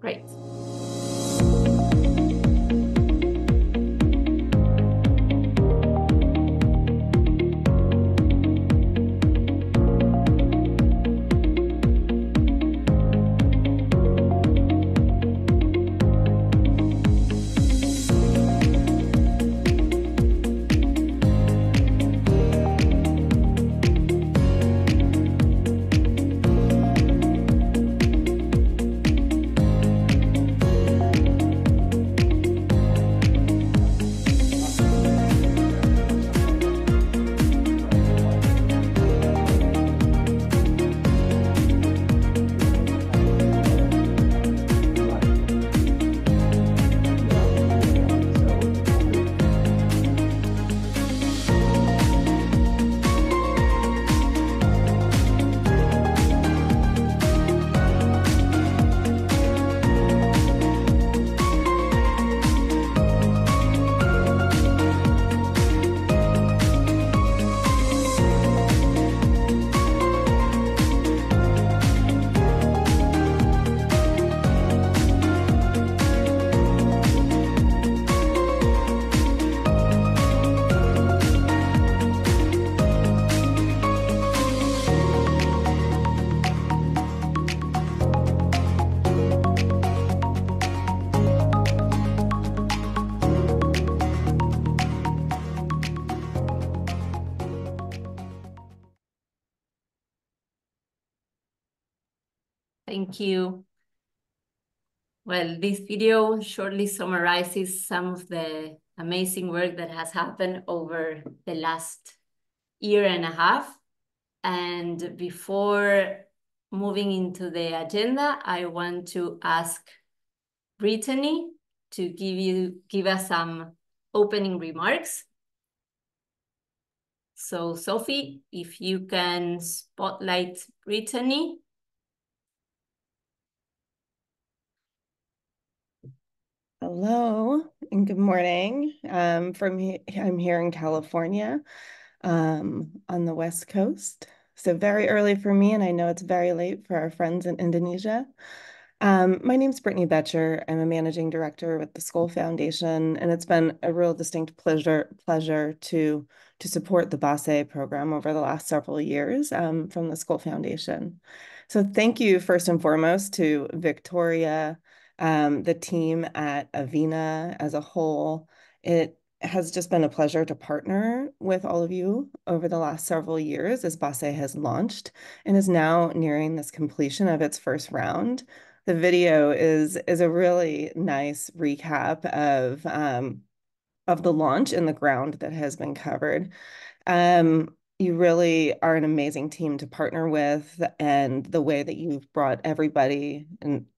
Great. Thank you. Well, this video shortly summarizes some of the amazing work that has happened over the last year and a half. And before moving into the agenda, I want to ask Brittany to give us some opening remarks. So Sophie, if you can spotlight Brittany. Hello and good morning. I'm here in California, on the West Coast. So very early for me, and I know it's very late for our friends in Indonesia. My name's Brittany Betcher. I'm a managing director with the Skoll Foundation, and it's been a real distinct pleasure to support the BASE program over the last several years from the Skoll Foundation. So thank you first and foremost to Victoria, the team at Avina as a whole. It has just been a pleasure to partner with all of you over the last several years as BASE has launched and is now nearing this completion of its first round. The video is a really nice recap of the launch and the ground that has been covered. You really are an amazing team to partner with, and the way that you've brought everybody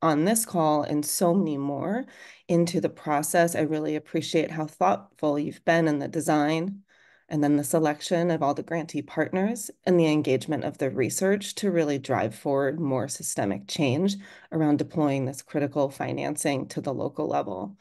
on this call and so many more into the process. I really appreciate how thoughtful you've been in the design and then the selection of all the grantee partners and the engagement of the research to really drive forward more systemic change around deploying this critical financing to the local level.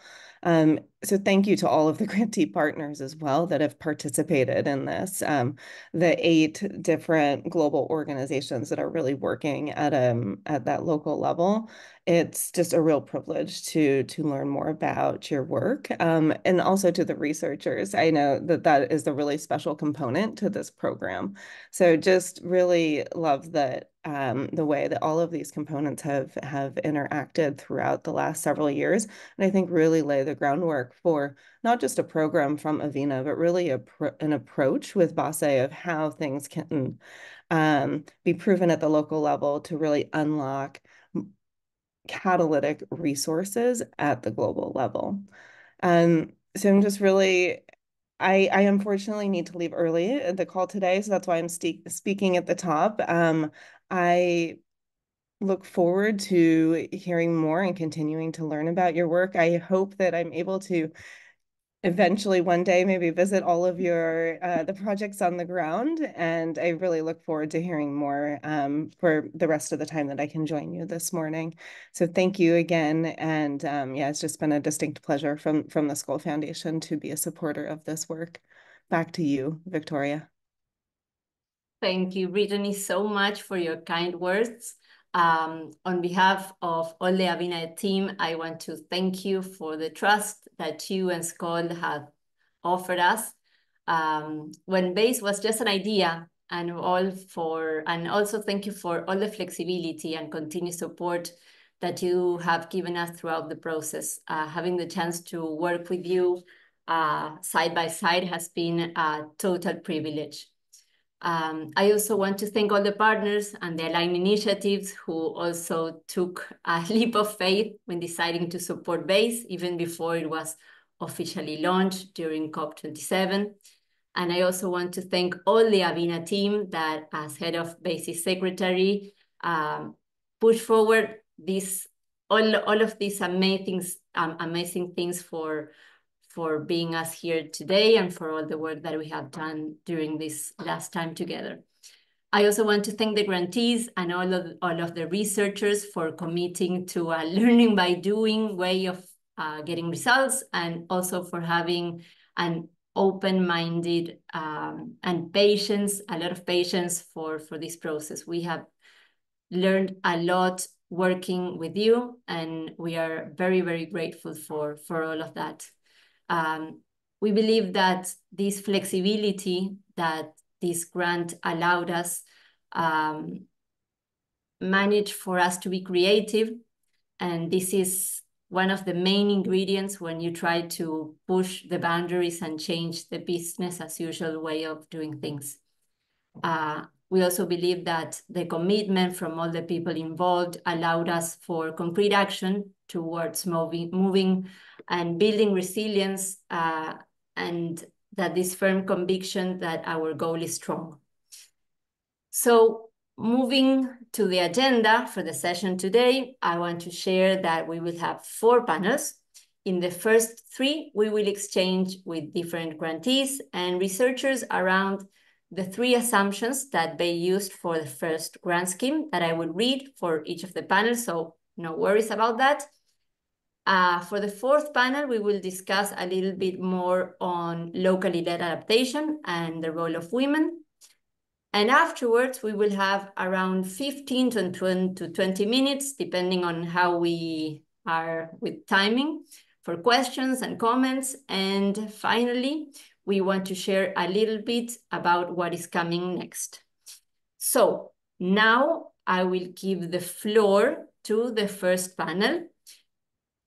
So thank you to all of the grantee partners as well that have participated in this. The 8 different global organizations that are really working at that local level. It's just a real privilege to learn more about your work, and also to the researchers. I know that is a really special component to this program. So just really love that the way that all of these components have interacted throughout the last several years, and I think really lay the groundwork for not just a program from Avina, but really an approach with BASE of how things can be proven at the local level to really unlock catalytic resources at the global level. So I'm just really, I unfortunately need to leave early at the call today, so that's why I'm speaking at the top. I look forward to hearing more and continuing to learn about your work. I hope that I'm able to eventually one day maybe visit all of your the projects on the ground, and I really look forward to hearing more for the rest of the time that I can join you this morning. So thank you again, and yeah, it's just been a distinct pleasure from the Skoll Foundation to be a supporter of this work. Back to you, Victoria. Thank you, Brittany, so much for your kind words. On behalf of all the Avina team, I want to thank you for the trust that you and Skol have offered us. When BASE was just an idea, and also thank you for all the flexibility and continued support that you have given us throughout the process. Having the chance to work with you side by side has been a total privilege. I also want to thank all the partners and the aligned initiatives who also took a leap of faith when deciding to support BASE, even before it was officially launched during COP27. And I also want to thank all the Avina team that, as head of BASE's secretary, push forward all of these amazing things for being us here today and for all the work that we have done during this last time together. I also want to thank the grantees and all of the researchers for committing to a learning by doing way of getting results, and also for having an open-minded and a lot of patience for this process. We have learned a lot working with you, and we are very, very grateful for all of that. We believe that this flexibility that this grant allowed us managed for us to be creative, and this is one of the main ingredients when you try to push the boundaries and change the business as usual way of doing things. We also believe that the commitment from all the people involved allowed us for concrete action towards moving and building resilience, and that this firm conviction that our goal is strong. So moving to the agenda for the session today, I want to share that we will have 4 panels. In the first 3, we will exchange with different grantees and researchers around the 3 assumptions that they used for the first grant scheme that I will read for each of the panels, so no worries about that. For the 4th panel, we will discuss a little bit more on locally led adaptation and the role of women. And afterwards, we will have around 15 to 20 minutes, depending on how we are with timing, for questions and comments. And finally, we want to share a little bit about what is coming next. So now I will give the floor to the first panel.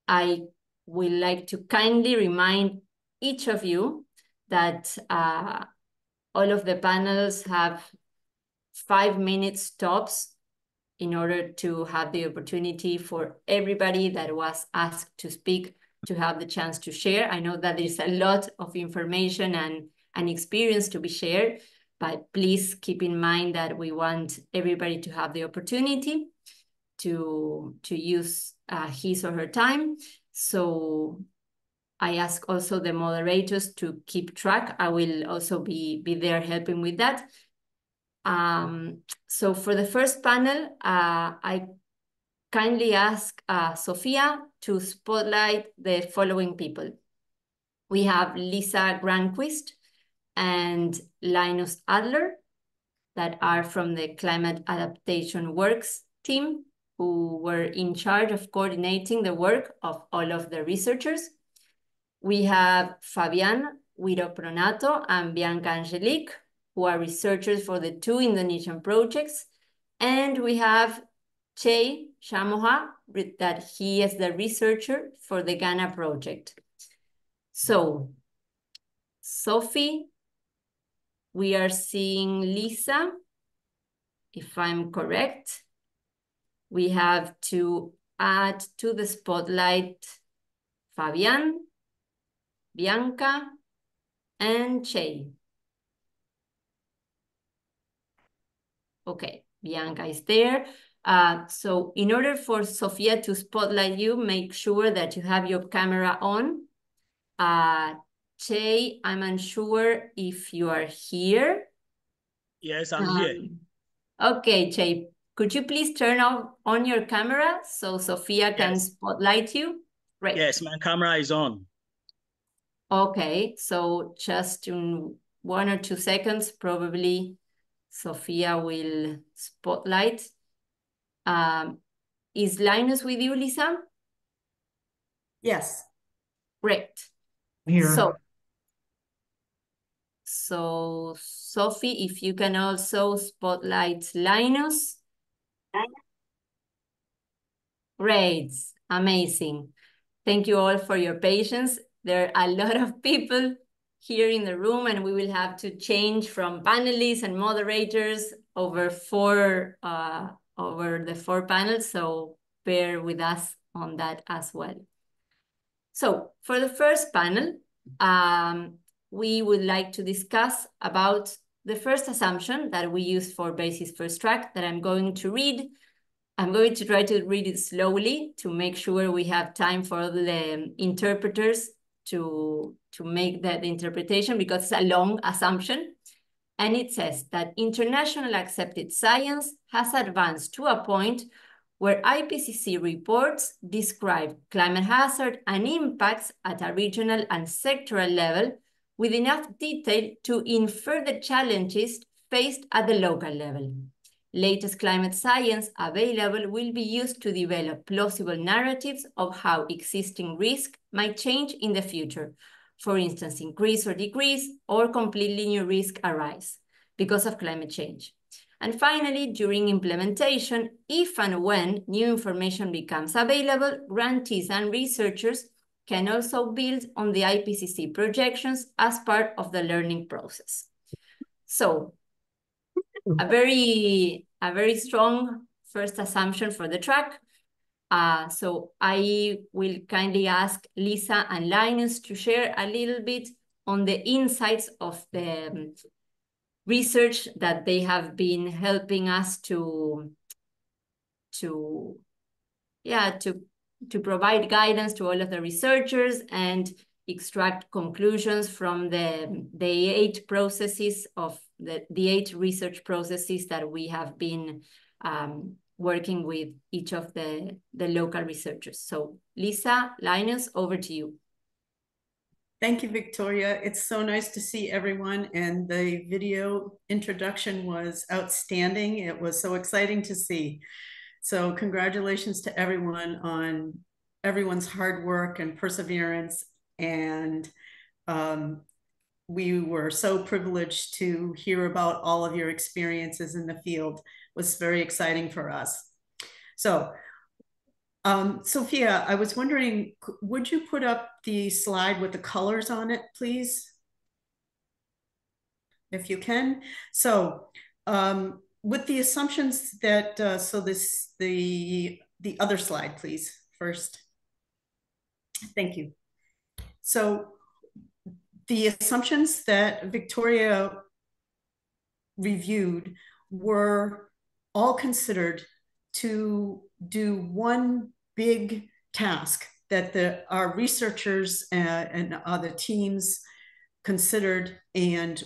I would like to kindly remind each of you that all of the panels have 5 minutes tops in order to have the opportunity for everybody that was asked to speak to have the chance to share. I know that there's a lot of information and experience to be shared, but please keep in mind that we want everybody to have the opportunity to use his or her time. So I ask also the moderators to keep track. I will also be there helping with that. So for the first panel, I kindly ask Sofia to spotlight the following people. We have Lisa Granquist and Linus Adler that are from the Climate Adaptation Works team, who were in charge of coordinating the work of all of the researchers. We have Fabian Wiropronato and Bianca Angelique, who are researchers for the 2 Indonesian projects. And we have Che Shamoha, that he is the researcher for the Ghana project. So, Sophie, we are seeing Lisa, if I'm correct. We have to add to the spotlight Fabian, Bianca, and Che. Okay, Bianca is there. So in order for Sofia to spotlight you, make sure that you have your camera on. Che, I'm unsure if you are here. Yes, I'm here. Okay, Che, could you please turn on your camera so Sofia can spotlight you? Right. Yes, my camera is on. Okay, so just in 1 or 2 seconds, probably Sofia will spotlight. Is Linus with you, Lisa? Yes. Great. Here. So Sophie, if you can also spotlight Linus. Great, amazing. Thank you all for your patience. There are a lot of people here in the room, and we will have to change from panelists and moderators over the four panels, so bear with us on that as well. So for the first panel, we would like to discuss about the first assumption that we used for basis first track that I'm going to read. I'm going to try to read it slowly to make sure we have time for the interpreters to make that interpretation, because it's a long assumption. And it says that international accepted science has advanced to a point where IPCC reports describe climate hazard and impacts at a regional and sectoral level with enough detail to infer the challenges faced at the local level. Latest climate science available will be used to develop plausible narratives of how existing risk might change in the future. For instance, increase or decrease, or completely new risk arise because of climate change. And finally, during implementation, if and when new information becomes available, grantees and researchers can also build on the IPCC projections as part of the learning process. So, a very strong first assumption for the track. So I will kindly ask Lisa and Linus to share a little bit on the insights of the research that they have been helping us to provide guidance to all of the researchers and extract conclusions from the 8 processes of the 8 research processes that we have been working with each of the local researchers. So Lisa, Linus, over to you. Thank you, Victoria. It's so nice to see everyone, and the video introduction was outstanding. It was so exciting to see. So congratulations to everyone on everyone's hard work and perseverance. And we were so privileged to hear about all of your experiences in the field. It was very exciting for us. So Sophia, I was wondering, would you put up the slide with the colors on it, please? If you can. So with the assumptions that, the other slide, please, first. Thank you. So the assumptions that Victoria reviewed were all considered to do one big task that our researchers and other teams considered and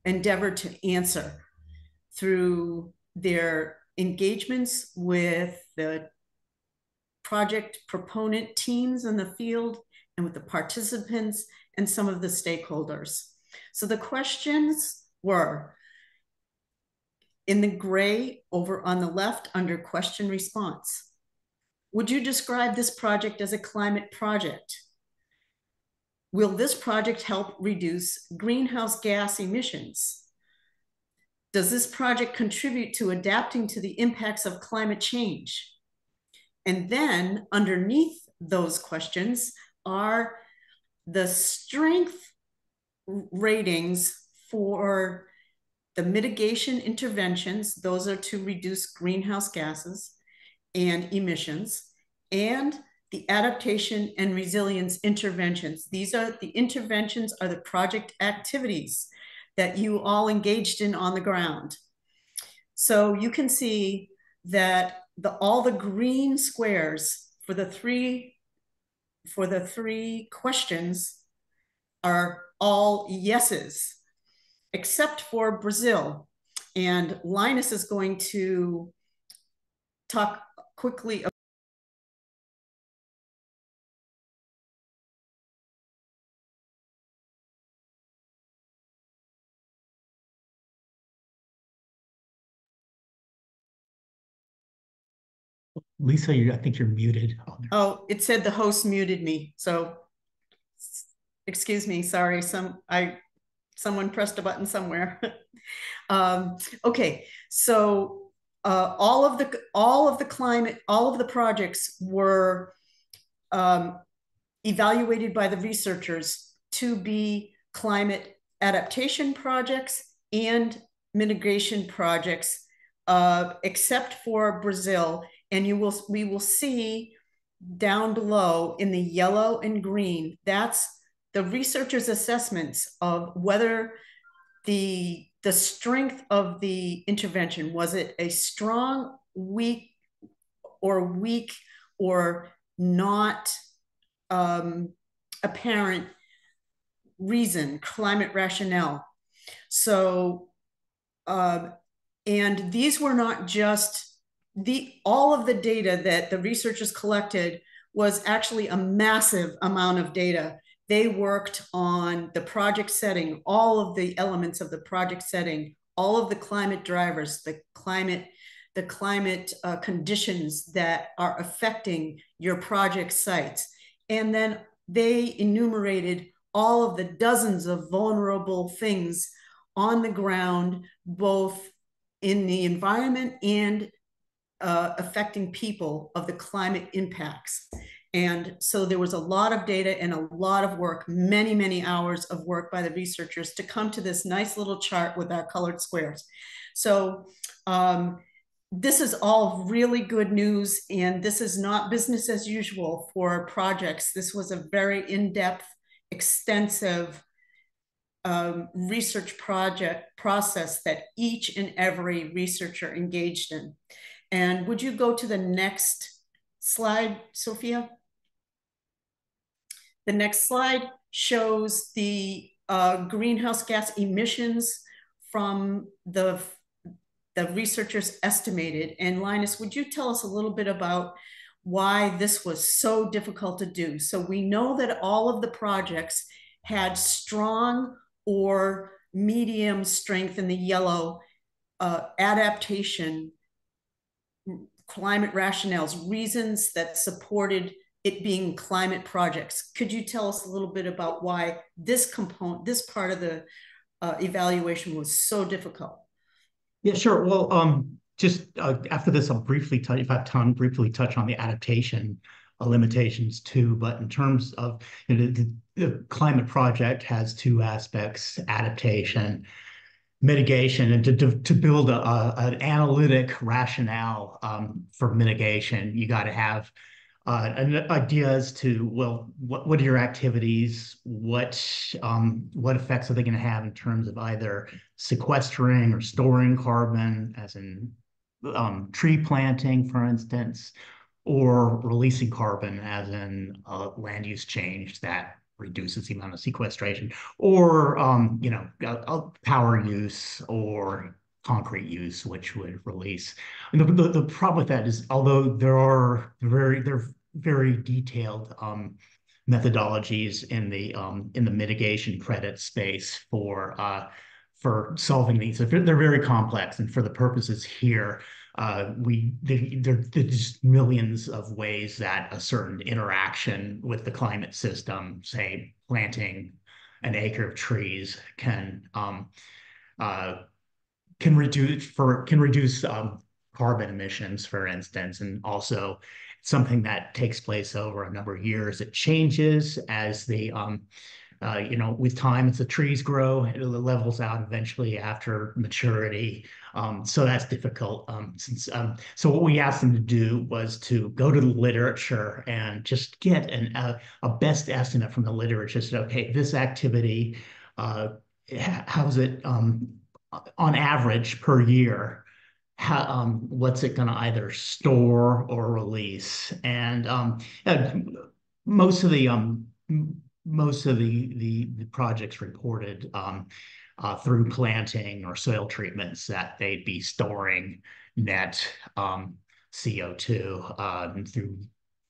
endeavored to answer through their engagements with the project proponent teams in the field and with the participants and some of the stakeholders. So the questions were in the gray over on the left under question response. Would you describe this project as a climate project? Will this project help reduce greenhouse gas emissions? Does this project contribute to adapting to the impacts of climate change? And then underneath those questions are the strength ratings for the mitigation interventions. Those are to reduce greenhouse gases and emissions, and the adaptation and resilience interventions. These are the interventions, are the project activities that you all engaged in on the ground. So you can see that all the green squares for the three questions are all yeses, except for Brazil. And Linus is going to talk quickly Lisa, I think you're muted on there. Oh, it said the host muted me. So excuse me, sorry. Someone pressed a button somewhere. Okay, so all of the projects were evaluated by the researchers to be climate adaptation projects and mitigation projects, except for Brazil. And we will see down below in the yellow and green, that's the researchers' assessments of whether the strength of the intervention, was it a strong, weak, or not apparent reason, climate rationale. So, and these were not just all of the data that the researchers collected was actually a massive amount of data. They worked on the project setting, all of the elements of the project setting, all of the climate drivers, the climate conditions that are affecting your project sites. And then they enumerated all of the dozens of vulnerable things on the ground, both in the environment and affecting people of the climate impacts. And so there was a lot of data and a lot of work, many, many hours of work by the researchers to come to this nice little chart with our colored squares. So this is all really good news, and this is not business as usual for projects. This was a very in-depth, extensive research process that each and every researcher engaged in. And would you go to the next slide, Sophia? The next slide shows the greenhouse gas emissions from the researchers estimated. And Linus, would you tell us a little bit about why this was so difficult to do? So we know that all of the projects had strong or medium strength in the yellow adaptation, climate rationales, reasons that supported it being climate projects. Could you tell us a little bit about why this part of the evaluation was so difficult? Yeah, sure. Well, just after this, I'll briefly touch, if I have time, briefly touch on the adaptation limitations too. But in terms of the climate project has two aspects: adaptation, mitigation, and to build an analytic rationale for mitigation, you got to have an idea as to, well, what are your activities? What effects are they going to have in terms of either sequestering or storing carbon, as in tree planting, for instance, or releasing carbon, as in land use change that reduces the amount of sequestration, or power use or concrete use, which would release. And the problem with that is, although they're very detailed methodologies in the mitigation credit space for solving these, they're very complex, and for the purposes here, there's just millions of ways that a certain interaction with the climate system, say planting an acre of trees, can reduce carbon emissions, for instance, and also something that takes place over a number of years. It changes as the with time, as the trees grow, it levels out eventually after maturity. So that's difficult. So what we asked them to do was to go to the literature and just get a best estimate from the literature. So, okay, this activity, how's it on average per year? What's it going to either store or release? And most of the projects reported through planting or soil treatments that they'd be storing net CO2 through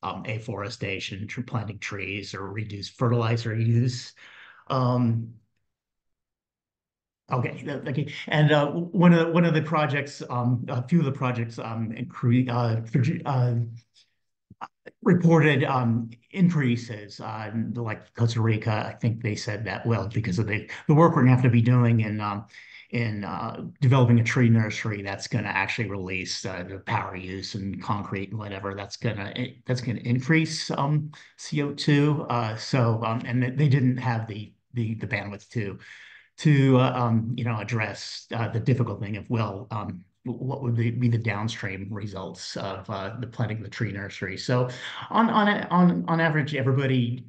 afforestation, planting trees, or reduced fertilizer use. Okay, okay. And one of the projects, a few of the projects, reported increases. Like Costa Rica, I think they said that, well, because of the work we're gonna have to be doing in developing a tree nursery that's going to actually release the power use and concrete and whatever that's gonna increase CO2. And they didn't have the bandwidth to address the difficult thing of, well, what would be the downstream results of the planting of the tree nursery. So on average, everybody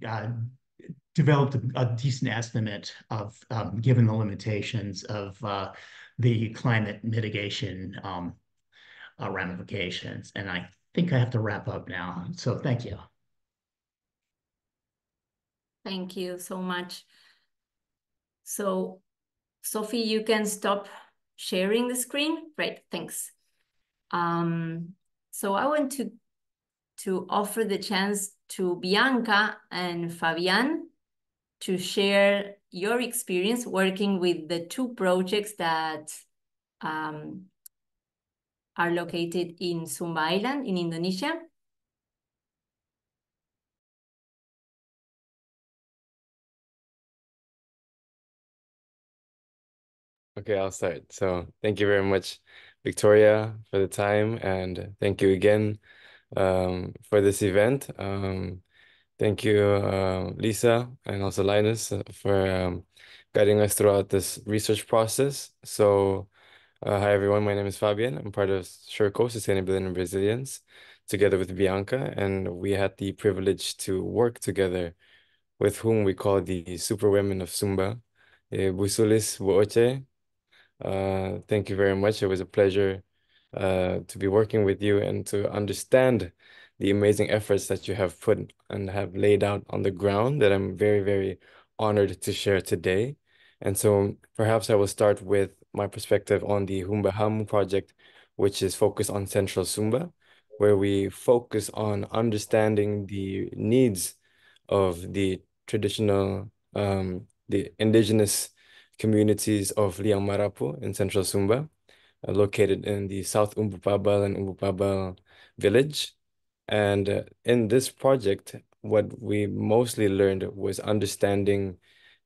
developed a decent estimate of, given the limitations of the climate mitigation ramifications. And I think I have to wrap up now. So thank you. Thank you so much. So, Sophie, you can stop sharing the screen. Great, thanks. So I want to offer the chance to Bianca and Fabian to share your experience working with the two projects that are located in Sumba Island in Indonesia. Okay, I'll start. So thank you very much, Victoria, for the time, and thank you again for this event. Thank you, Lisa, and also Linus, for guiding us throughout this research process. So, hi everyone, my name is Fabian. I'm part of Sherco, Sustainability and Resilience, together with Bianca, and we had the privilege to work together with whom we call the Super Women of Sumba, Busulis Buoche. Thank you very much. It was a pleasure to be working with you and to understand the amazing efforts that you have put and have laid out on the ground that I'm very, very honored to share today. And so perhaps I will start with my perspective on the Humba Hamu project, which is focused on Central Sumba, where we focus on understanding the needs of the traditional, the indigenous communities of Liang Marapu in Central Sumba, located in the South Umbupabal and Umbupabal village. And in this project, what we mostly learned was understanding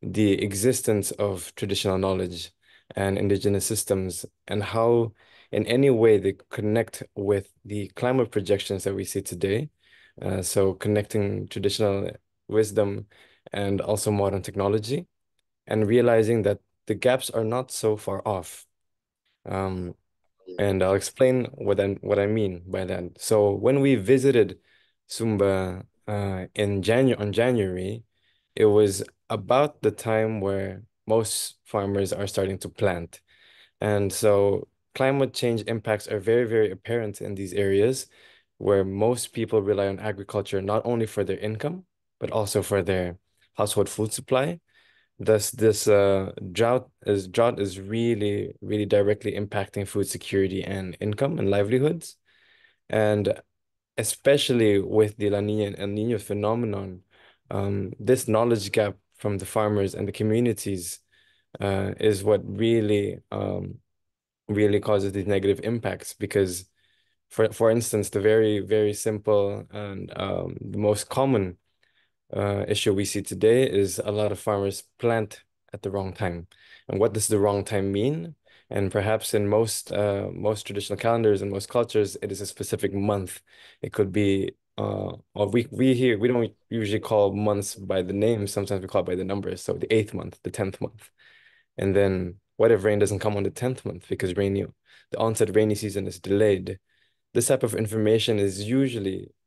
the existence of traditional knowledge and indigenous systems and how in any way they connect with the climate projections that we see today. So connecting traditional wisdom and also modern technology, and realizing that the gaps are not so far off. And I'll explain what I mean by that. So when we visited Sumba on January, it was about the time where most farmers are starting to plant. And so climate change impacts are very, very apparent in these areas where most people rely on agriculture, not only for their income, but also for their household food supply. Thus, this drought is really, really directly impacting food security and income and livelihoods. And especially with the La Nina and El Nino phenomenon, this knowledge gap from the farmers and the communities is what really causes these negative impacts. Because, for instance, the very, very simple and the most common issue we see today is a lot of farmers plant at the wrong time. And what does the wrong time mean? And perhaps in most traditional calendars and most cultures, it is a specific month. It could be or we don't usually call months by the name. Sometimes we call it by the numbers. So the 8th month, the 10th month. And then what if rain doesn't come on the 10th month because the onset rainy season is delayed? This type of information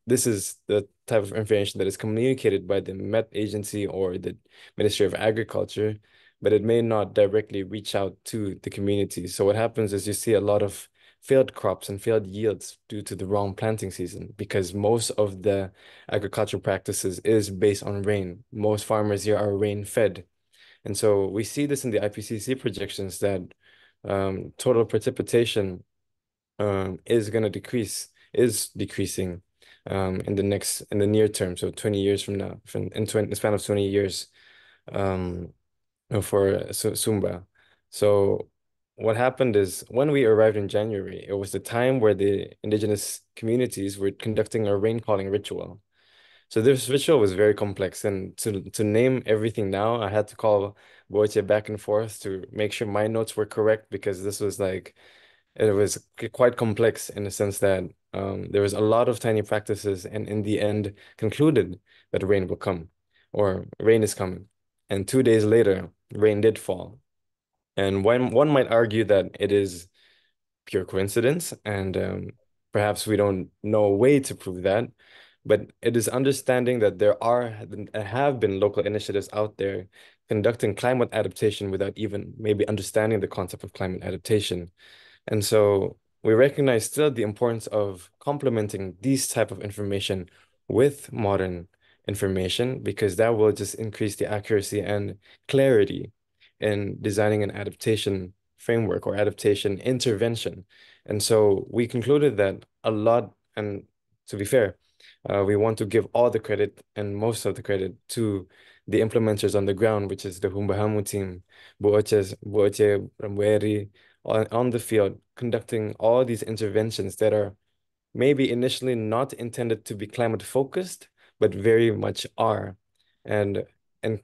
this is the type of information that is communicated by the Met Agency or the Ministry of Agriculture, but it may not directly reach out to the community. So what happens is you see a lot of failed crops and failed yields due to the wrong planting season, because most of the agricultural practices is based on rain. Most farmers here are rain fed. And so we see this in the IPCC projections that total precipitation is decreasing in the near term, so 20 years from now, in the span of 20 years for Sumba. So what happened is when we arrived in January, it was the time where the indigenous communities were conducting a rain calling ritual. So this ritual was very complex, and to name everything now, I had to call Boche back and forth to make sure my notes were correct because this was like it was quite complex in the sense that there was a lot of tiny practices, and in the end concluded that rain will come or rain is coming. And 2 days later, rain did fall. And one might argue that it is pure coincidence, and perhaps we don't know a way to prove that. But it is understanding that there have been local initiatives out there conducting climate adaptation without even maybe understanding the concept of climate adaptation. And so we recognize still the importance of complementing these type of information with modern information because that will just increase the accuracy and clarity in designing an adaptation framework or adaptation intervention. And so we concluded that a lot, and to be fair, we want to give all the credit and most of the credit to the implementers on the ground, which is the Humbahamu team, Boche, Ramweri, on the field, conducting all these interventions that are maybe initially not intended to be climate focused, but very much are. And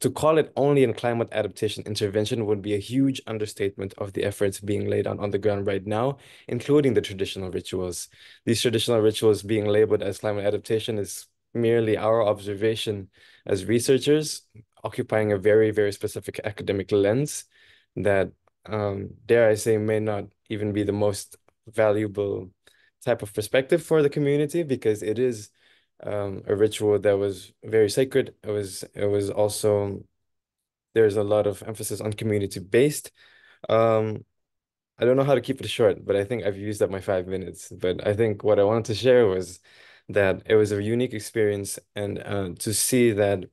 to call it only a climate adaptation intervention would be a huge understatement of the efforts being laid on the ground right now, including the traditional rituals. These traditional rituals being labeled as climate adaptation is merely our observation as researchers, occupying a very, very specific academic lens that, dare I say, may not even be the most valuable type of perspective for the community because it is a ritual that was very sacred. It was also there's a lot of emphasis on community based. Um, I don't know how to keep it short, but I think I've used up my 5 minutes. But I think what I wanted to share was that it was a unique experience and to see that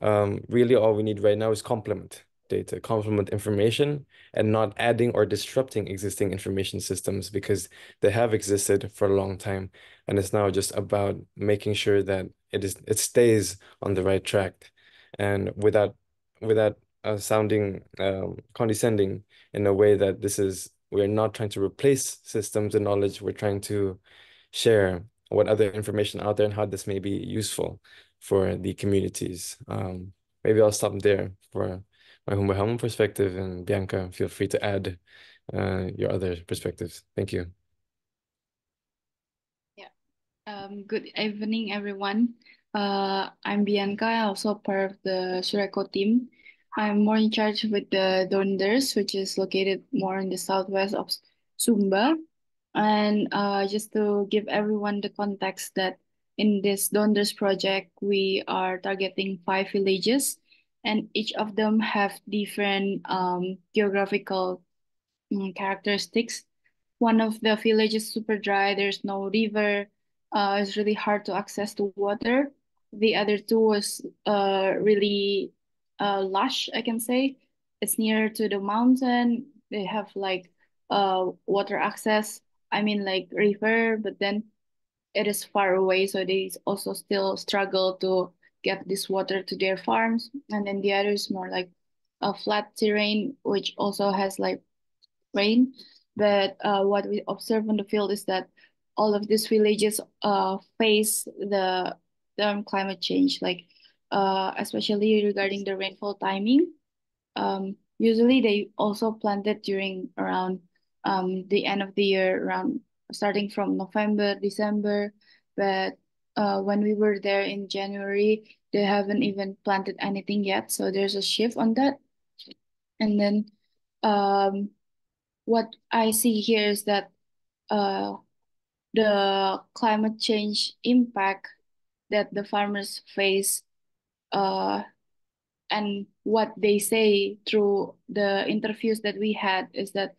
really all we need right now is complement data, complement information, and not adding or disrupting existing information systems because they have existed for a long time. And it's now just about making sure that it stays on the right track and without sounding condescending in a way that we're not trying to replace systems and knowledge, we're trying to share what other information out there and how this may be useful for the communities. Maybe I'll stop there for my Humberhelm perspective, and Bianca, feel free to add your other perspectives. Thank you. Good evening, everyone. I'm Bianca, also part of the Sureko team. I'm more in charge with the Donders, which is located more in the southwest of Sumba. And just to give everyone the context that in this Donders project, we are targeting 5 villages, and each of them have different geographical characteristics. One of the villages is super dry, there's no river, it's really hard to access to water. The other two was really lush, I can say. It's near to the mountain. They have like water access. I mean like river, but then it is far away, so they also still struggle to get this water to their farms. And then the other is more like a flat terrain, which also has like rain. But what we observe on the field is that all of these villages face the climate change, like especially regarding the rainfall timing. Usually they also planted during around the end of the year, around starting from November, December. But when we were there in January, they haven't even planted anything yet. So there's a shift on that. And then what I see here is that the climate change impact that the farmers face and what they say through the interviews that we had is that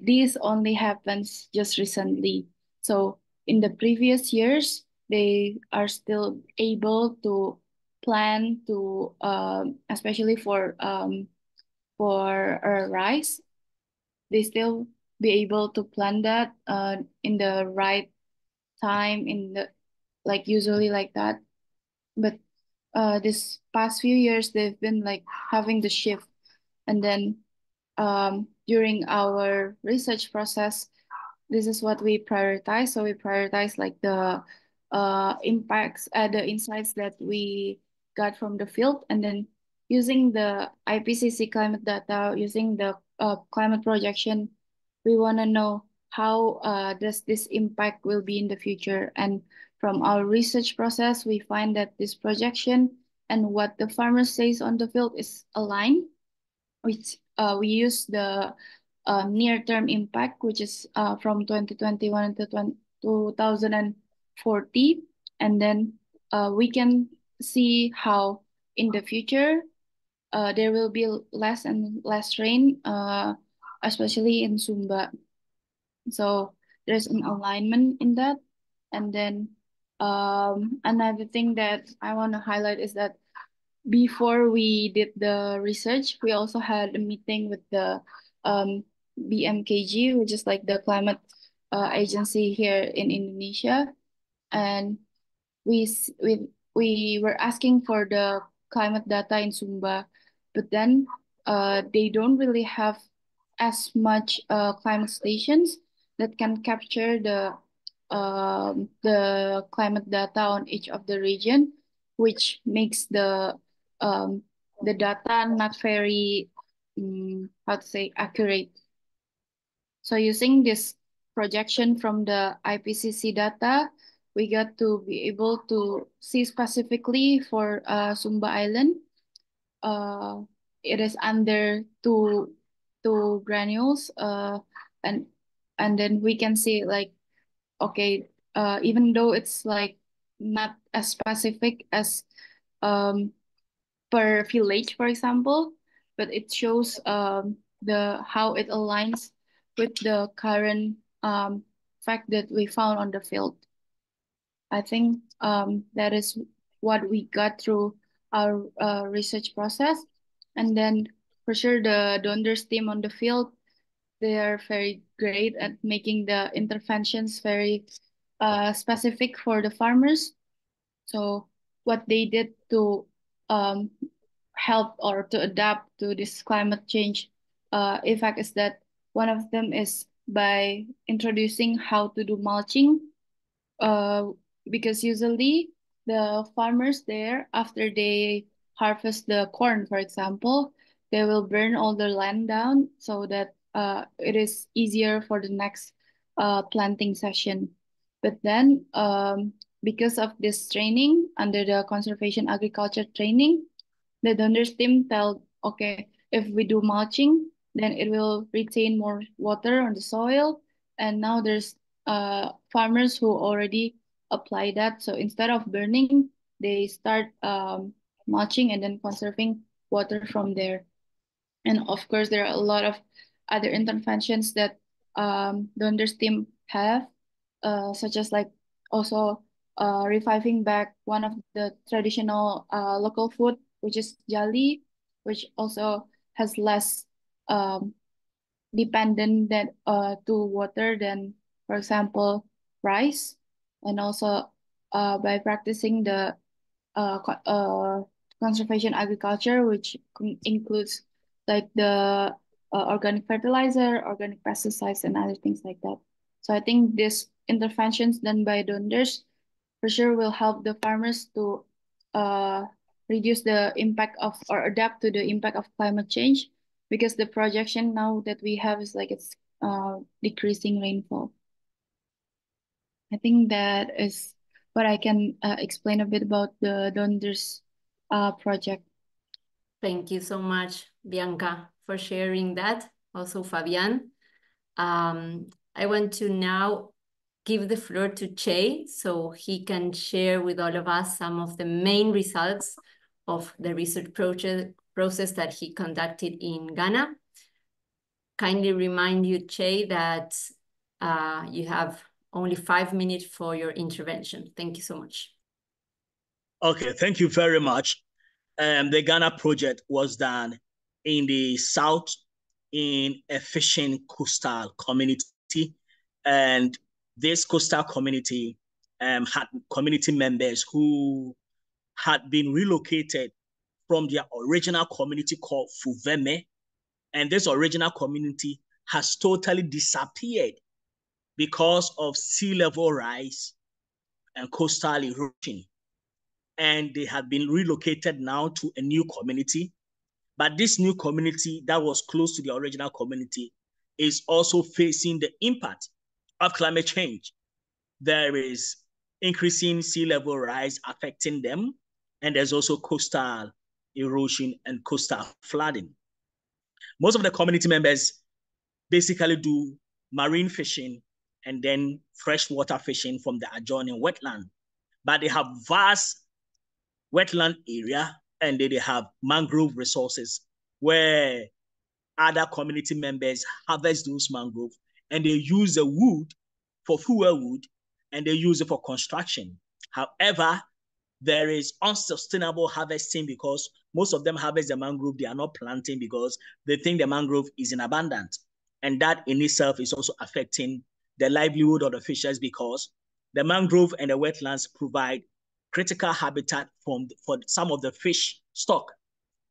this only happens just recently. So in the previous years, they are still able to plan to, especially for rice, they still be able to plan that in the right time in the like usually like that. But this past few years they've been like having the shift, and then during our research process, this is what we prioritize. So we prioritize like the impacts, the insights that we got from the field, and then using the IPCC climate data, using the climate projection, we want to know how does this impact will be in the future. And from our research process, we find that this projection and what the farmer says on the field is aligned, which we use the near-term impact, which is from 2021 to 2040, and then we can see how in the future there will be less and less rain, especially in Sumba. So there's an alignment in that. And then another thing that I want to highlight is that before we did the research, we also had a meeting with the BMKG, which is like the climate agency here in Indonesia, and we were asking for the climate data in Sumba, but then they don't really have as much climate stations that can capture the climate data on each of the region, which makes the data not very how to say accurate. So using this projection from the IPCC data, we got to be able to see specifically for Sumba Island. It is under two granules, and then we can see like, okay, even though it's like not as specific as per village, for example, but it shows the how it aligns with the current fact that we found on the field. I think that is what we got through our research process. And then for sure the donors team on the field, they are very great at making the interventions very specific for the farmers. So what they did to help or to adapt to this climate change effect is that one of them is by introducing how to do mulching, because usually the farmers there, after they harvest the corn, for example, they will burn all the land down so that it is easier for the next planting session. But then because of this training under the conservation agriculture training, the donors team tell, okay, if we do mulching, then it will retain more water on the soil. And now there's farmers who already apply that. So instead of burning, they start mulching and then conserving water from there. And of course, there are a lot of other interventions that donors team have, such as like also reviving back one of the traditional local food, which is jali, which also has less dependent that to water than, for example, rice. And also by practicing the conservation agriculture, which includes like the organic fertilizer, organic pesticides, and other things like that. So I think these interventions done by donors for sure will help the farmers to reduce the impact of or adapt to the impact of climate change, because the projection now that we have is like it's decreasing rainfall. I think that is what I can explain a bit about the donors project. Thank you so much, Bianca, for sharing that. Also, Fabian. I want to now give the floor to Che so he can share with all of us some of the main results of the research process that he conducted in Ghana. Kindly remind you, Che, that you have only 5 minutes for your intervention. Thank you so much. Okay, thank you very much. The Ghana project was done in the south in a fishing coastal community. And this coastal community had community members who had been relocated from their original community called Fuveme And this original community has totally disappeared because of sea level rise and coastal erosion. And they have been relocated now to a new community. But this new community that was close to the original community is also facing the impact of climate change. There is increasing sea level rise affecting them, and there's also coastal erosion and coastal flooding. Most of the community members basically do marine fishing and then freshwater fishing from the adjoining wetland. But they have vast wetland area, and they have mangrove resources where other community members harvest those mangrove, and they use the wood for fuel wood, and they use it for construction. However, there is unsustainable harvesting because most of them harvest the mangrove, they are not planting because they think the mangrove is in abundance. And that in itself is also affecting the livelihood of the fishers because the mangrove and the wetlands provide critical habitat for some of the fish stock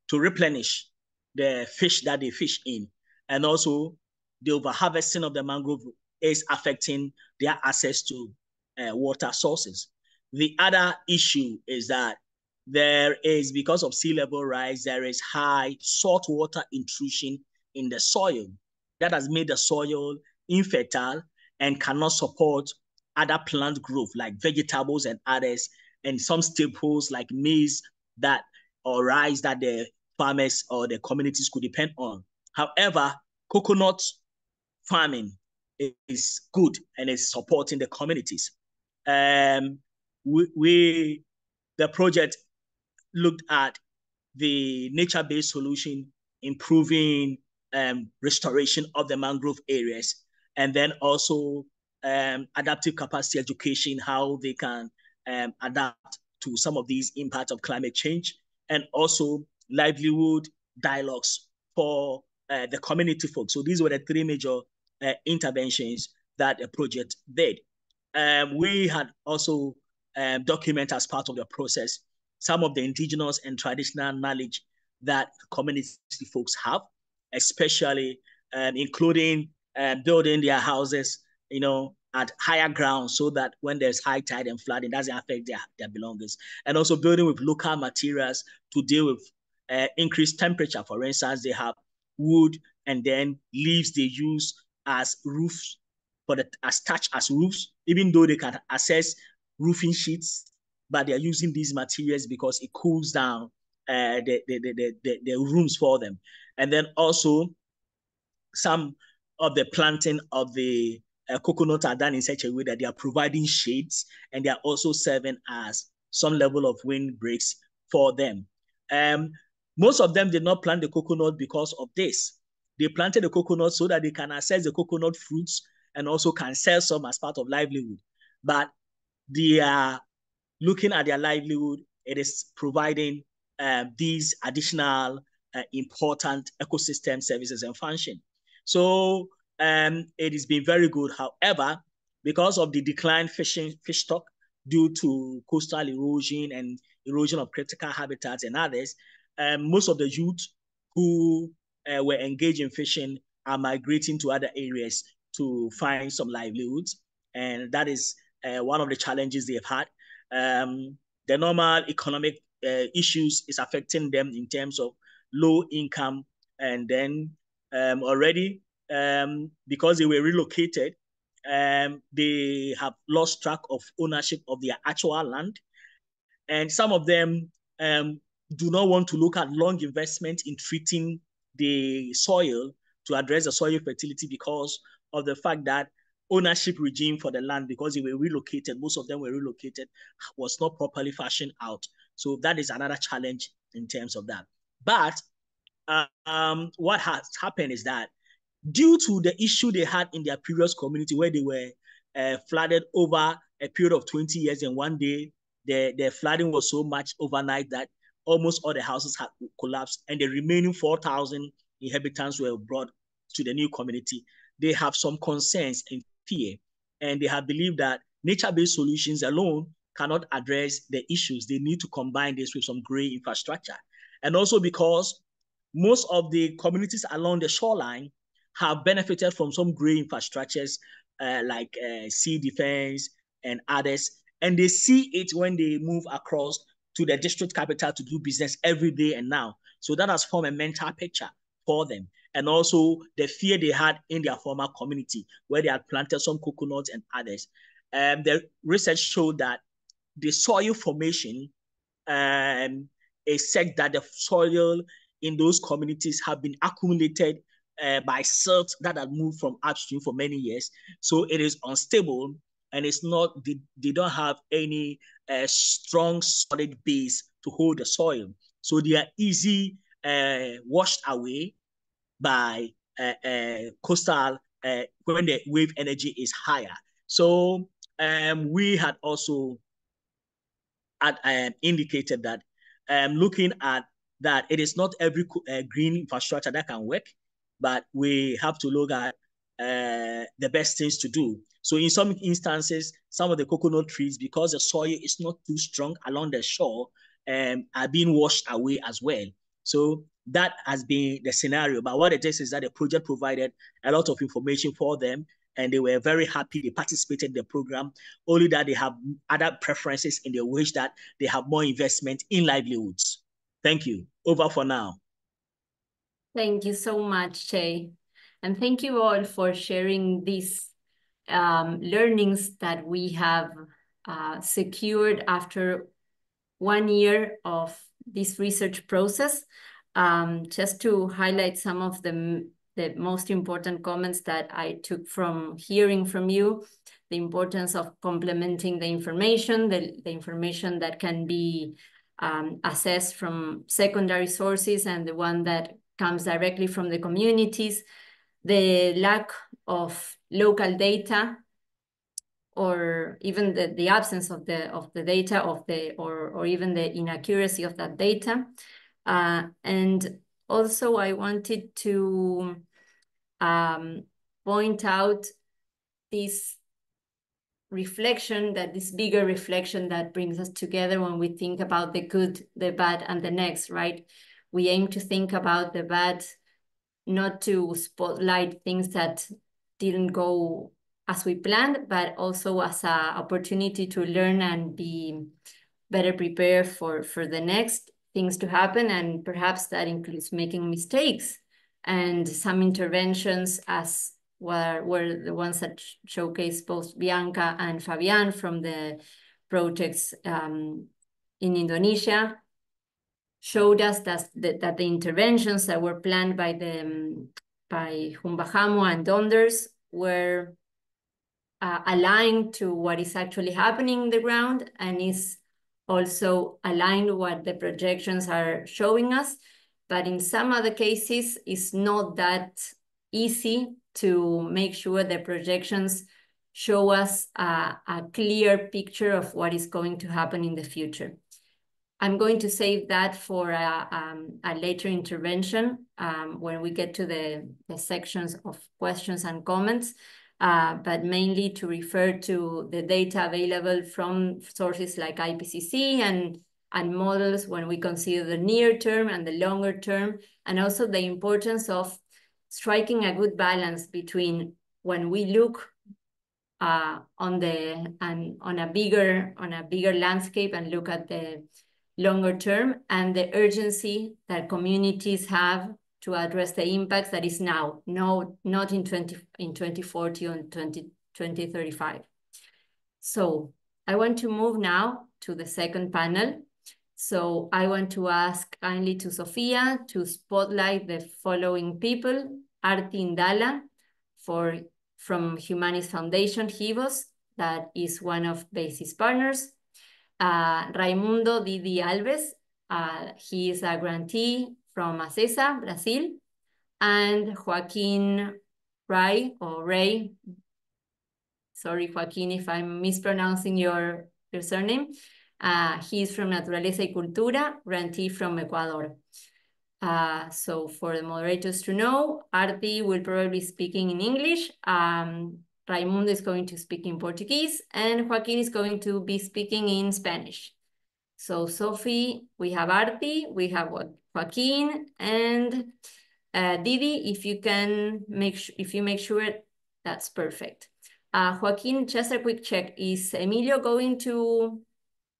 to replenish the fish that they fish in. And also the overharvesting of the mangrove is affecting their access to water sources. The other issue is that there is, because of sea level rise, there is high saltwater intrusion in the soil that has made the soil infertile and cannot support other plant growth like vegetables and others, and some staples like maize that or rice that the farmers or the communities could depend on. However, coconut farming is good and is supporting the communities. The project looked at the nature-based solution, improving restoration of the mangrove areas, and then also adaptive capacity education, how they can adapt to some of these impacts of climate change, and also livelihood dialogues for the community folks. So these were the three major interventions that the project did. We had also documented as part of the process some of the indigenous and traditional knowledge that community folks have, especially including building their houses, at higher ground so that when there's high tide and flooding, it doesn't affect their belongings. And also building with local materials to deal with increased temperature. For instance, they have wood and then leaves they use as roofs, as thatch as roofs, even though they can access roofing sheets, but they're using these materials because it cools down the rooms for them. And then also some of the planting of the coconut are done in such a way that they are providing shades, and they are also serving as some level of windbreaks for them. Most of them did not plant the coconut because of this. They planted the coconut so that they can access the coconut fruits and also can sell some as part of livelihood. But they are looking at their livelihood. It is providing these additional important ecosystem services and function. So it has been very good. However, because of the declined fish stock due to coastal erosion and erosion of critical habitats and others, most of the youth who were engaged in fishing are migrating to other areas to find some livelihoods. And that is one of the challenges they've had. The normal economic issues is affecting them in terms of low income, and then already because they were relocated, they have lost track of ownership of their actual land, and some of them do not want to look at long investment in treating the soil to address the soil fertility because of the fact that ownership regime for the land, because they were relocated, most of them were relocated, was not properly fashioned out. So that is another challenge in terms of that. But what has happened is that due to the issue they had in their previous community where they were flooded over a period of 20 years, and one day the flooding was so much overnight that almost all the houses had collapsed, and the remaining 4,000 inhabitants were brought to the new community. They have some concerns and fear, and they have believed that nature-based solutions alone cannot address the issues. They need to combine this with some gray infrastructure. And also because most of the communities along the shoreline have benefited from some great infrastructures like sea defense and others. And they see it when they move across to the district capital to do business every day and now. So that has formed a mental picture for them. And also the fear they had in their former community where they had planted some coconuts and others. The research showed that the soil formation is said that the soil in those communities have been accumulated by silt that had moved from upstream for many years. So it is unstable and it's not, they don't have any strong solid base to hold the soil. So they are easy washed away by coastal when the wave energy is higher. So we had also indicated that looking at that it is not every green infrastructure that can work, but we have to look at the best things to do. So in some instances, some of the coconut trees, because the soil is not too strong along the shore, are being washed away as well. So that has been the scenario. But what it is that the project provided a lot of information for them, and they were very happy. They participated in the program, only that they have other preferences in the wish that they have more investment in livelihoods. Thank you. Over for now. Thank you so much, Che. And thank you all for sharing these learnings that we have secured after 1 year of this research process. Just to highlight some of the most important comments that I took from hearing from you, the importance of complementing the information, the information that can be assessed from secondary sources and the one that comes directly from the communities, the lack of local data, or even the absence of the data or even the inaccuracy of that data. And also I wanted to point out this reflection, this bigger reflection that brings us together when we think about the good, the bad, and the next, right? We aim to think about the bad, not to spotlight things that didn't go as we planned, but also as an opportunity to learn and be better prepared for the next things to happen. And perhaps that includes making mistakes, and some interventions as were the ones that showcase both Bianca and Fabian from the projects in Indonesia, showed us that the interventions that were planned by Humbahamo and Donders were aligned to what is actually happening in the ground, and is also aligned with what the projections are showing us. But in some other cases, it's not that easy to make sure the projections show us a clear picture of what is going to happen in the future. I'm going to save that for a later intervention when we get to the sections of questions and comments, but mainly to refer to the data available from sources like IPCC and models when we consider the near term and the longer term, and also the importance of striking a good balance between when we look on a bigger landscape and look at the longer term, and the urgency that communities have to address the impacts that is now, not in 2040 or 2035. So I want to move now to the second panel. So I want to ask kindly to Sofia to spotlight the following people: Arti Indala from Humanis Foundation, HIVOS, that is one of BASIS partners. Raimundo Didi Alves, he is a grantee from ACESA, Brazil. And Joaquin Ray, sorry Joaquin if I'm mispronouncing your surname. He's from Naturaleza y Cultura, grantee from Ecuador. So for the moderators to know, Arti will probably be speaking in English, Raimundo is going to speak in Portuguese, and Joaquin is going to be speaking in Spanish. So Sophie, we have Arti, we have Joaquin, and Didi, if you can make sure, that's perfect. Joaquin, just a quick check. Is Emilio going to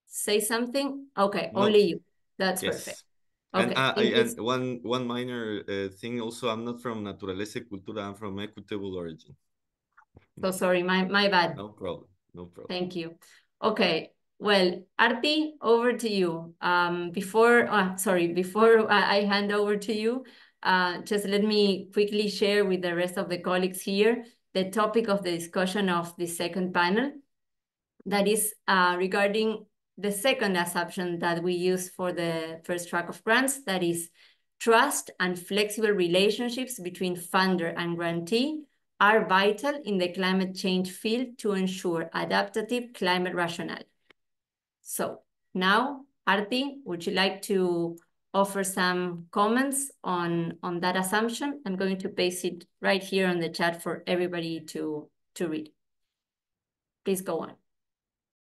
say something? Okay, No. only you. That's Yes. perfect. And, Okay, and one minor thing also, I'm not from Naturaleza y Cultura, I'm from Equitable Origin. so sorry, my bad. No problem, no problem. Thank you. Okay, well, Arti, over to you. Before I hand over to you, just let me quickly share with the rest of the colleagues here the topic of the discussion of the second panel, that is regarding the second assumption that we use for the first track of grants, that is trust and flexible relationships between funder and grantee are vital in the climate change field to ensure adaptive climate rationale. So now, Arti, would you like to offer some comments on that assumption? I'm going to paste it right here on the chat for everybody to read. Please go on.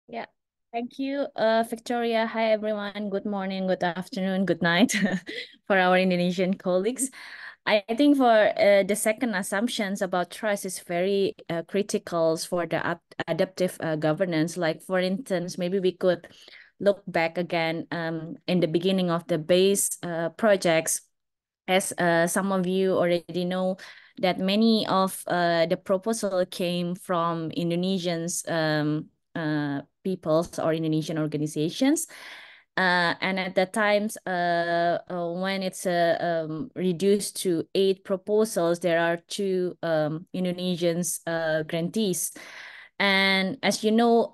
Yeah, thank you, Victoria. Hi, everyone. Good morning, good afternoon, good night for our Indonesian colleagues. I think for the second assumptions about trust is very critical for the adaptive governance. Like, for instance, maybe we could look back again in the beginning of the BASE projects. As some of you already know, that many of the proposal came from Indonesians peoples or Indonesian organizations. And at the times when it's reduced to 8 proposals, there are 2 Indonesians grantees. And as you know,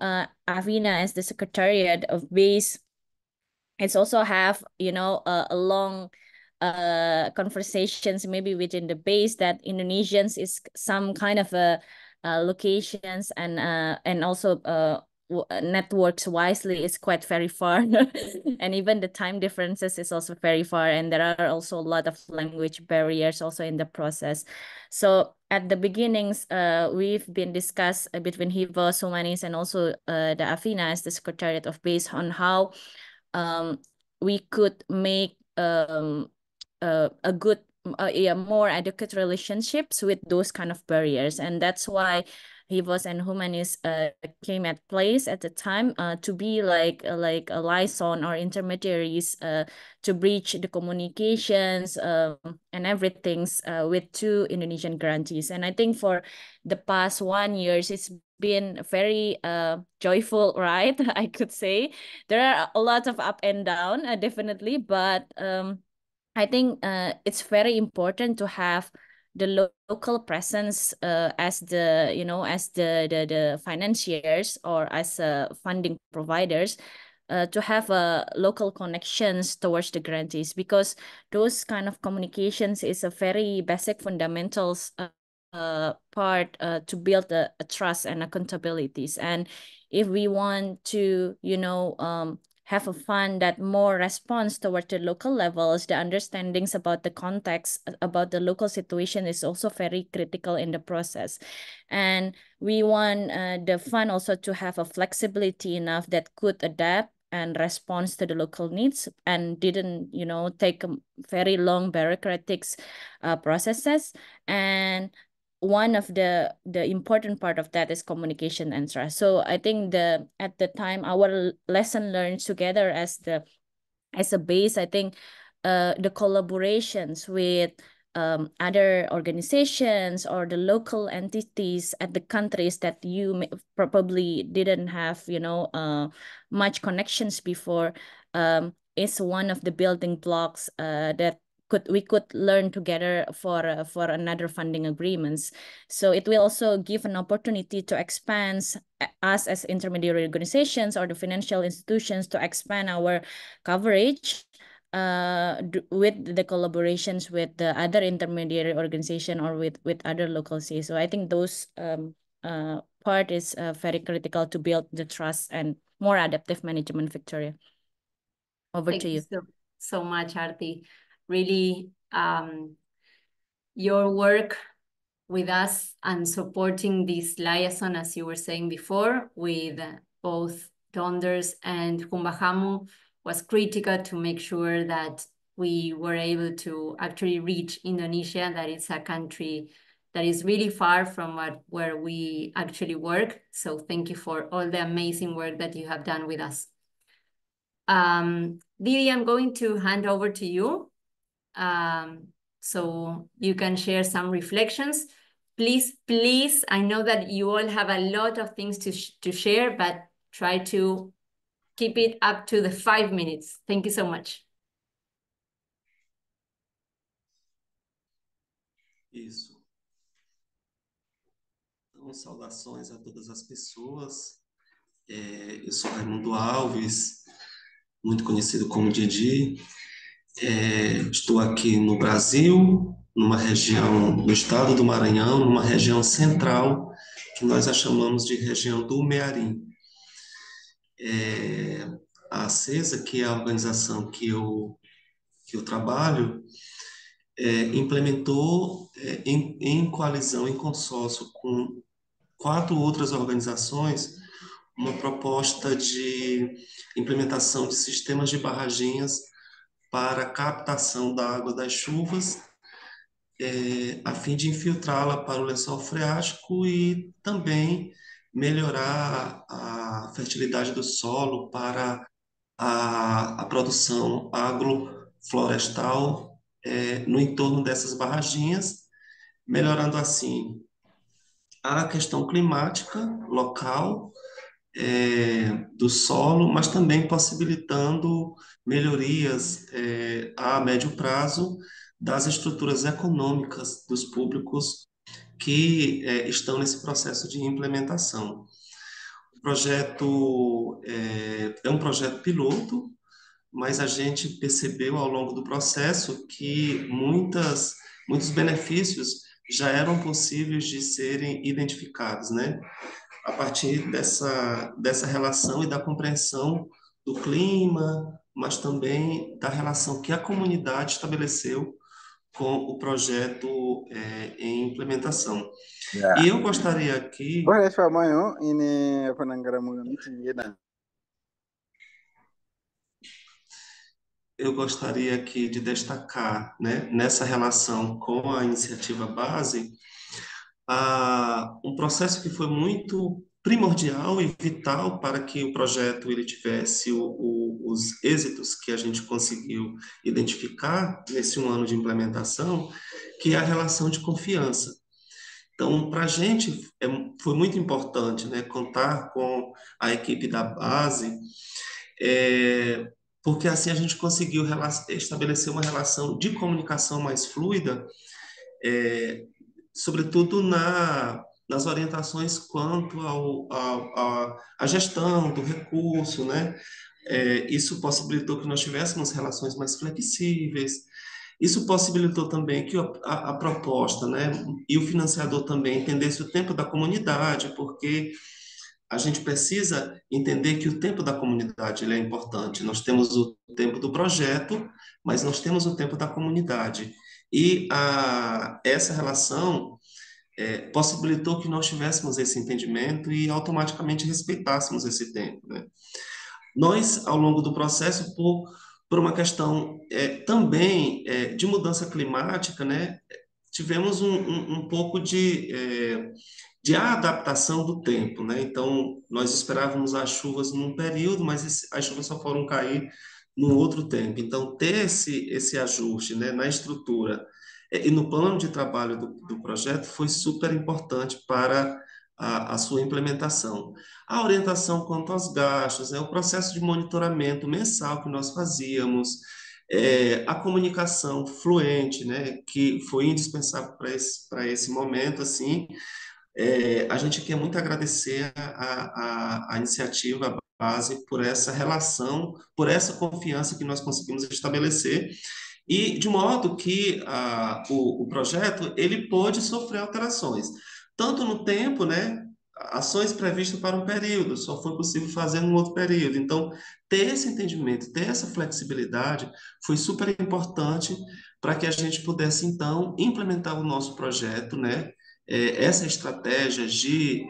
Avina, as the Secretariat of BASE, it's also have, you know, a long conversations maybe within the base that Indonesians is some kind of a locations and also networks wisely is quite very far and even the time differences is also very far, and there are also a lot of language barriers also in the process. So at the beginnings, we've been discussed between Hivos, Humanis, and also the Avina as the Secretariat of BASE on how we could make a good more adequate relationships with those kind of barriers. And that's why Hivos and Humanis came at place at the time to be like a liaison or intermediaries to bridge the communications and everything's with 2 Indonesian grantees. And I think for the past 1 year, it's been very joyful, right? I could say there are a lot of up and down, definitely, but I think it's very important to have the local presence as the, you know, as the financiers or as funding providers to have local connections towards the grantees, because those kind of communications is a very basic fundamentals part to build a trust and accountabilities. And if we want to, you know, have a fund that more responds toward the local levels, the understandings about the context, about the local situation is also very critical in the process. And we want the fund also to have a flexibility enough that could adapt and responds to the local needs and didn't, you know, take very long bureaucratic processes. And one of the important part of that is communication and trust. So I think at the time our lesson learned together as a base, I think the collaborations with other organizations or the local entities at the countries that you probably didn't have, you know, much connections before is one of the building blocks that we could learn together for another funding agreements. So it will also give an opportunity to expand us as intermediary organizations or the financial institutions to expand our coverage with the collaborations with the other intermediary organization or with other local cities. So I think those part is very critical to build the trust and more adaptive management. Victoria, over to you. Thank you so much, Arti. Really, your work with us and supporting this liaison, as you were saying before, with both Donders and Humbahamu was critical to make sure that we were able to actually reach Indonesia, that is a country that is really far from where we actually work. So thank you for all the amazing work that you have done with us. Didi, I'm going to hand over to you so you can share some reflections. Please, I know that you all have a lot of things to share, but try to keep it up to the 5 minutes. Thank you so much. Isso. Então, saudações a todas as pessoas. Eu sou Raimundo Alves, muito conhecido como Didi. Estou aqui no Brasil, numa região, no estado do Maranhão, numa região central, que nós a chamamos de região do Mearim. A ACESA, que é a organização que eu trabalho, implementou em coalizão, em consórcio com 4 outras organizações, uma proposta de implementação de sistemas de barraginhas para captação da água das chuvas, a fim de infiltrá-la para o lençol freático e também melhorar a fertilidade do solo para a produção agroflorestal no entorno dessas barraginhas, melhorando assim a questão climática local do solo, mas também possibilitando melhorias a médio prazo das estruturas econômicas dos públicos que estão nesse processo de implementação. O projeto é um projeto piloto, mas a gente percebeu ao longo do processo que muitos benefícios já eram possíveis de serem identificados, né? A partir dessa relação e da compreensão do clima, mas também da relação que a comunidade estabeleceu com o projeto em implementação. Ya. E eu gostaria aqui... Boleh Pak Mayo, ini penanggaran tinggi. Eu gostaria aqui de destacar, né, nessa relação com a iniciativa base, um processo que foi muito primordial e vital para que o projeto ele tivesse os êxitos que a gente conseguiu identificar nesse 1 ano de implementação, que é a relação de confiança. Então, para a gente foi muito importante, né, contar com a equipe da base, porque assim a gente conseguiu estabelecer uma relação de comunicação mais fluida, sobretudo nas orientações quanto à gestão do recurso, né? Isso possibilitou que nós tivéssemos relações mais flexíveis. Isso possibilitou também que a proposta, né, e o financiador também entendesse o tempo da comunidade, porque a gente precisa entender que o tempo da comunidade ele é importante. Nós temos o tempo do projeto, mas nós temos o tempo da comunidade. E essa relação possibilitou que nós tivéssemos esse entendimento e automaticamente respeitássemos esse tempo, né? Nós, ao longo do processo, por uma questão também de mudança climática, né, tivemos um pouco de adaptação do tempo, né? Então, nós esperávamos as chuvas num período, mas as chuvas só foram cair no outro tempo. Então, ter esse ajuste, né, na estrutura e no plano de trabalho do projeto foi super importante para a sua implementação. A orientação quanto aos gastos, o processo de monitoramento mensal que nós fazíamos, a comunicação fluente, né, que foi indispensável para esse momento, assim. A gente quer muito agradecer a iniciativa, a base, por essa relação, por essa confiança que nós conseguimos estabelecer, e de modo que o projeto ele pôde sofrer alterações, tanto no tempo, né, ações previstas para um período, só foi possível fazer num outro período. Então, ter esse entendimento, ter essa flexibilidade foi super importante para que a gente pudesse, então, implementar o nosso projeto, né, essa estratégia de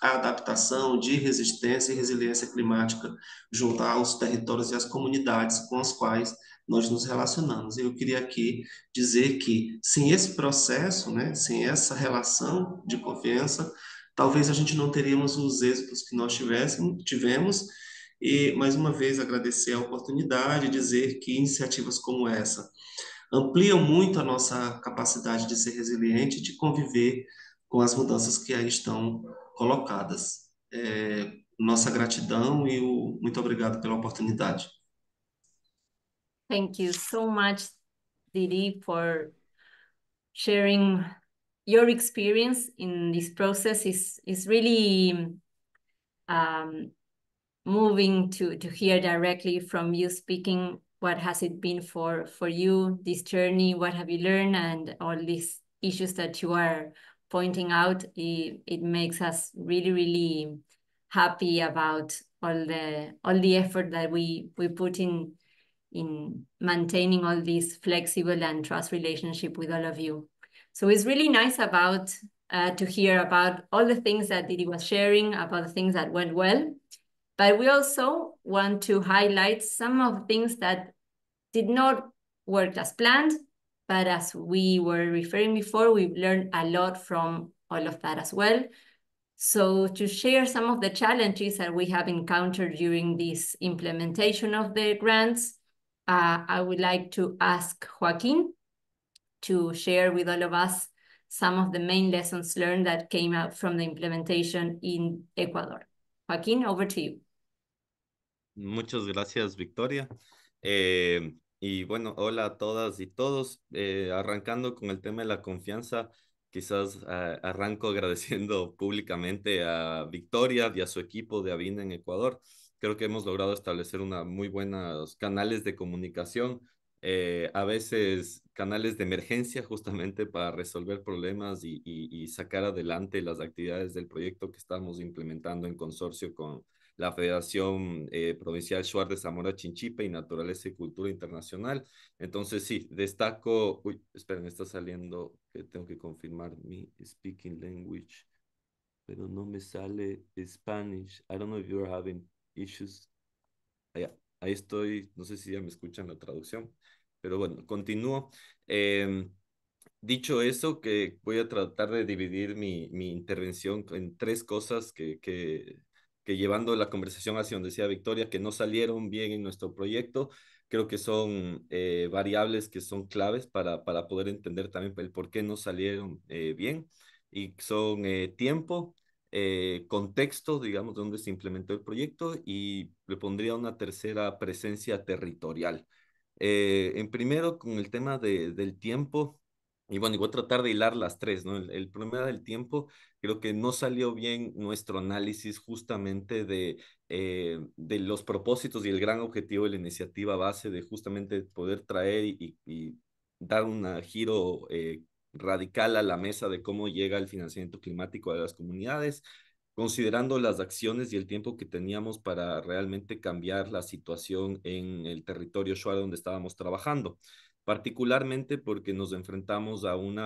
adaptação, de resistência e resiliência climática junto aos territórios e às comunidades com as quais nós nos relacionamos. Eu queria aqui dizer que, sem esse processo, né, sem essa relação de confiança, talvez a gente não teríamos os êxitos que nós tivemos, e, mais uma vez, agradecer a oportunidade, dizer que iniciativas como essa ampliam muito a nossa capacidade de ser resiliente e de conviver com as mudanças que aí estão colocadas. Nossa gratidão e muito obrigado pela oportunidade. Thank you so much, Didi, for sharing your experience in this process. Is really moving to hear directly from you speaking. What has it been for you, this journey? What have you learned? And all these issues that you are pointing out, it makes us really, really happy about all the effort that we put in maintaining all this flexible and trust relationship with all of you. So it's really nice about to hear about all the things that Didi was sharing, about the things that went well. But we also want to highlight some of the things that did not work as planned, but as we were referring before, we've learned a lot from all of that as well. So to share some of the challenges that we have encountered during this implementation of the grants, I would like to ask Joaquin to share with all of us some of the main lessons learned that came out from the implementation in Ecuador. Joaquin, over to you. Muchas gracias, Victoria. Y bueno, hola a todas y todos. Arrancando con el tema de la confianza, quizás arranco agradeciendo públicamente a Victoria y a su equipo de Avina en Ecuador. Creo que hemos logrado establecer muy buenos canales de comunicación, a veces canales de emergencia justamente para resolver problemas y sacar adelante las actividades del proyecto que estamos implementando en consorcio con la Federación Provincial Shuar de Zamora Chinchipe y Naturaleza y Cultura Internacional. Entonces sí, destaco, esperen, está saliendo que tengo que confirmar mi speaking language, pero no me sale Spanish. I don't know if you're having issues. Ahí estoy, no sé si ya me escuchan la traducción, pero bueno, continúo. Dicho eso, que voy a tratar de dividir mi intervención en tres cosas que llevando la conversación hacia donde decía Victoria, que no salieron bien en nuestro proyecto, creo que son variables que son claves para poder entender también el por qué no salieron bien, y son tiempo, contexto, digamos, donde se implementó el proyecto, y le pondría una tercera, presencia territorial. En primero, con el tema del tiempo, y bueno, y voy a tratar de hilar las tres, ¿no? El problema del tiempo, creo que no salió bien nuestro análisis justamente de los propósitos y el gran objetivo de la iniciativa base de justamente poder traer y dar un giro radical a la mesa de cómo llega el financiamiento climático a las comunidades, considerando las acciones y el tiempo que teníamos para realmente cambiar la situación en el territorio Shuar donde estábamos trabajando, particularmente porque nos enfrentamos a un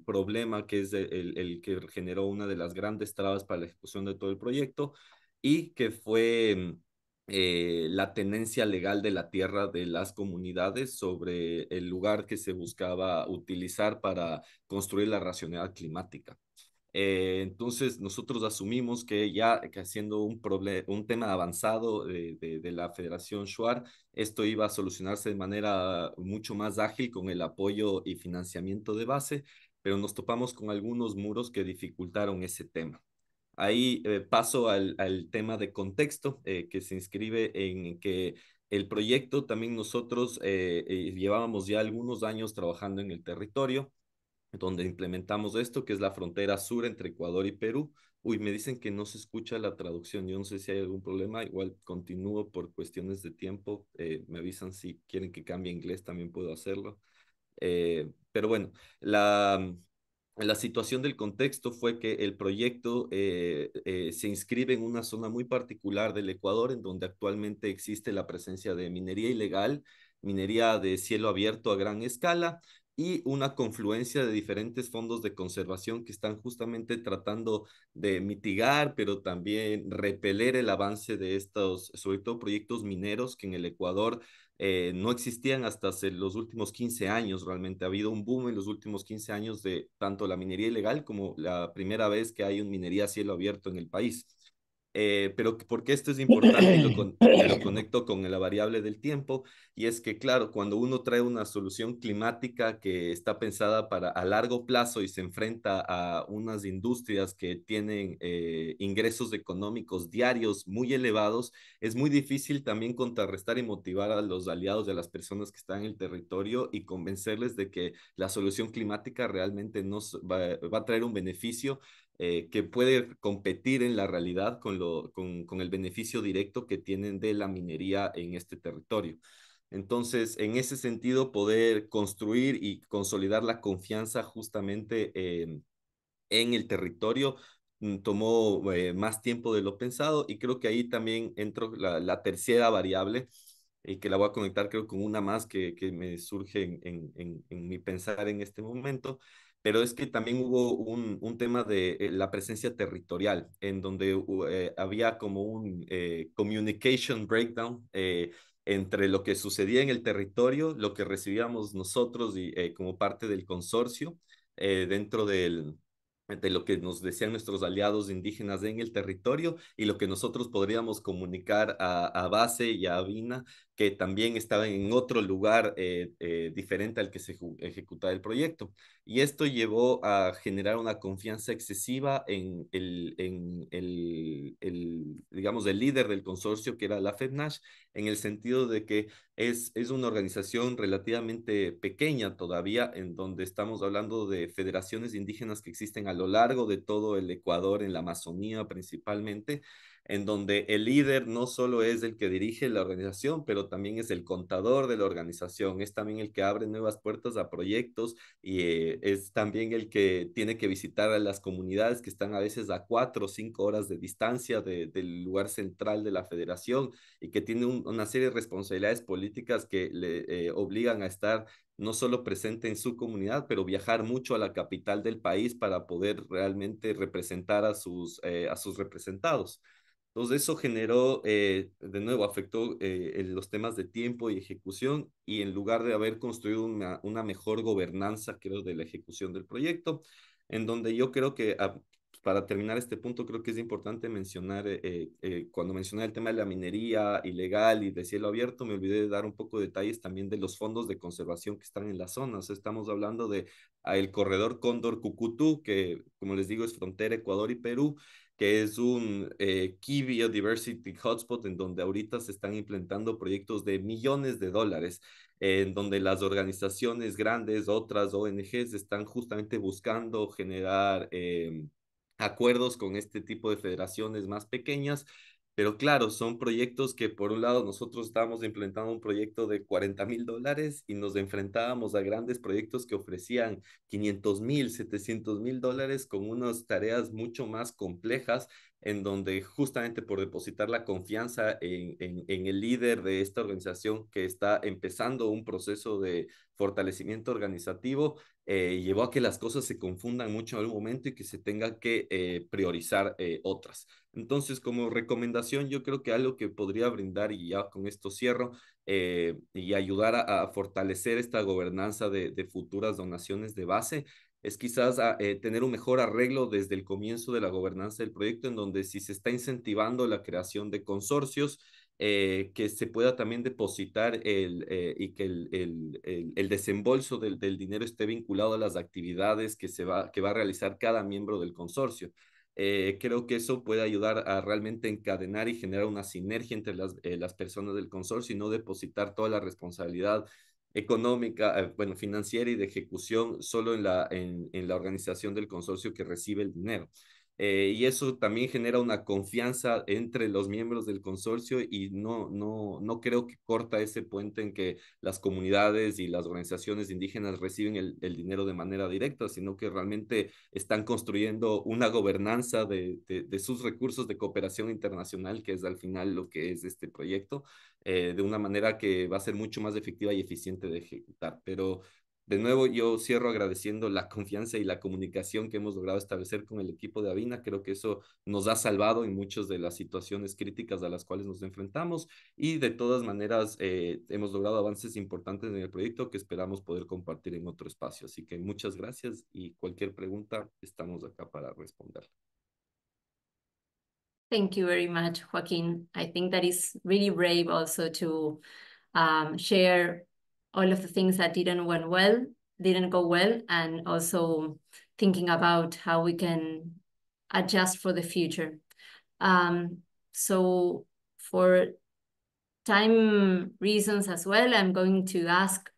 problema que es el que generó una de las grandes trabas para la ejecución de todo el proyecto, y que fue la tenencia legal de la tierra de las comunidades sobre el lugar que se buscaba utilizar para construir la racionalidad climática. Entonces nosotros asumimos que ya que siendo un tema avanzado de la Federación Shuar, esto iba a solucionarse de manera mucho más ágil con el apoyo y financiamiento de base, pero nos topamos con algunos muros que dificultaron ese tema. Ahí paso al tema de contexto, que se inscribe en que el proyecto también nosotros llevábamos ya algunos años trabajando en el territorio donde implementamos esto, que es la frontera sur entre Ecuador y Perú. Me dicen que no se escucha la traducción. Yo no sé si hay algún problema. Igual continúo por cuestiones de tiempo. Me avisan si quieren que cambie a inglés, también puedo hacerlo. Pero bueno, la situación del contexto fue que el proyecto se inscribe en una zona muy particular del Ecuador, en donde actualmente existe la presencia de minería ilegal, minería de cielo abierto a gran escala, y una confluencia de diferentes fondos de conservación que están justamente tratando de mitigar, pero también repeler el avance de estos, sobre todo proyectos mineros que en el Ecuador no existían hasta hace los últimos 15 años. Realmente ha habido un boom en los últimos 15 años de tanto la minería ilegal como la primera vez que hay una minería a cielo abierto en el país. Pero porque esto es importante y lo conecto con la variable del tiempo, y es que, claro, cuando uno trae una solución climática que está pensada para a largo plazo y se enfrenta a unas industrias que tienen ingresos económicos diarios muy elevados, es muy difícil también contrarrestar y motivar a los aliados de las personas que están en el territorio y convencerles de que la solución climática realmente va a traer un beneficio que puede competir en la realidad con el beneficio directo que tienen de la minería en este territorio. Entonces, en ese sentido, poder construir y consolidar la confianza justamente en el territorio tomó más tiempo de lo pensado, y creo que ahí también entró la tercera variable, y que la voy a conectar creo con una más que me surge en mi pensar en este momento, pero es que también hubo un tema de la presencia territorial, en donde había como un communication breakdown entre lo que sucedía en el territorio, lo que recibíamos nosotros y, como parte del consorcio, dentro de lo que nos decían nuestros aliados indígenas en el territorio, y lo que nosotros podríamos comunicar a base y a Vina, que también estaban en otro lugar diferente al que se ejecutaba el proyecto. Y esto llevó a generar una confianza excesiva digamos, el líder del consorcio, que era la FEDNASH, en el sentido de que es una organización relativamente pequeña todavía, en donde estamos hablando de federaciones indígenas que existen a lo largo de todo el Ecuador, en la Amazonía principalmente, en donde el líder no solo es el que dirige la organización, pero también es el contador de la organización, es también el que abre nuevas puertas a proyectos, y es también el que tiene que visitar a las comunidades que están a veces a 4 o 5 horas de distancia del lugar central de la federación, y que tiene una serie de responsabilidades políticas que le obligan a estar no solo presente en su comunidad, pero viajar mucho a la capital del país para poder realmente representar a sus representados. Entonces eso generó, de nuevo, afectó en los temas de tiempo y ejecución, y en lugar de haber construido una mejor gobernanza, creo, de la ejecución del proyecto, en donde yo creo que, para terminar este punto, creo que es importante mencionar, cuando mencioné el tema de la minería ilegal y de cielo abierto, me olvidé de dar un poco de detalles también de los fondos de conservación que están en la zona. O sea, estamos hablando de el corredor Cóndor Cucutú, que, como les digo, es frontera Ecuador y Perú, que es un Key Biodiversity Hotspot, en donde ahorita se están implementando proyectos de millones de dólares, en donde las organizaciones grandes, otras ONGs, están justamente buscando generar acuerdos con este tipo de federaciones más pequeñas. Pero claro, son proyectos que, por un lado, nosotros estábamos implementando un proyecto de $40,000 y nos enfrentábamos a grandes proyectos que ofrecían $500,000, $700,000, con unas tareas mucho más complejas, en donde, justamente por depositar la confianza en el líder de esta organización que está empezando un proceso de fortalecimiento organizativo, llevó a que las cosas se confundan mucho en algún momento y que se tenga que priorizar otras. Entonces, como recomendación, yo creo que algo que podría brindar, y ya con esto cierro, y ayudar a fortalecer esta gobernanza de futuras donaciones de base, es quizás tener un mejor arreglo desde el comienzo de la gobernanza del proyecto, en donde, si se está incentivando la creación de consorcios, que se pueda también depositar y que el desembolso del dinero esté vinculado a las actividades que va a realizar cada miembro del consorcio. Creo que eso puede ayudar a realmente encadenar y generar una sinergia entre las personas del consorcio, y no depositar toda la responsabilidad económica, bueno, financiera y de ejecución solo en la organización del consorcio que recibe el dinero. Y eso también genera una confianza entre los miembros del consorcio, y no creo que corta ese puente en que las comunidades y las organizaciones indígenas reciben el dinero de manera directa, sino que realmente están construyendo una gobernanza de sus recursos de cooperación internacional, que es al final lo que es este proyecto, de una manera que va a ser mucho más efectiva y eficiente de ejecutar. Pero De nuevo, yo cierro agradeciendo la confianza y la comunicación que hemos logrado establecer con el equipo de Avina. Creo que eso nos ha salvado en muchas de las situaciones críticas a las cuales nos enfrentamos y de todas maneras hemos logrado avances importantes en el proyecto que esperamos poder compartir en otro espacio. Así que muchas gracias y cualquier pregunta estamos acá para responder. Thank you very much, Joaquin. I think that is really brave also to share all of the things that didn't go well, and also thinking about how we can adjust for the future. So for time reasons as well, I'm going to ask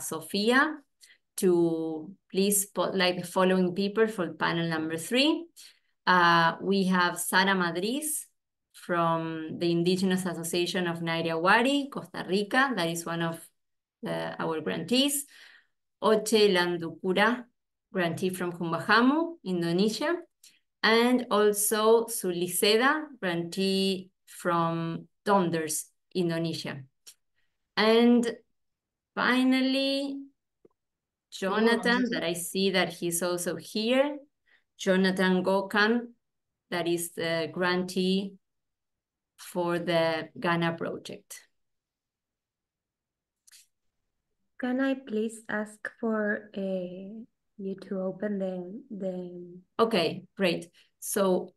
Sofia to please spotlight the following people for panel number 3. We have Sara Madriz from the Indigenous Association of Nairaguari, Costa Rica. That is one of our grantees. Oche Landukura, grantee from Humbahamu, Indonesia. And also Suliseda, grantee from Donders, Indonesia. And finally, Jonathan, that I see that he's also here. Jonathan Gokan, that is the grantee for the Ghana project. Can I please ask for you to open the... Okay, great. So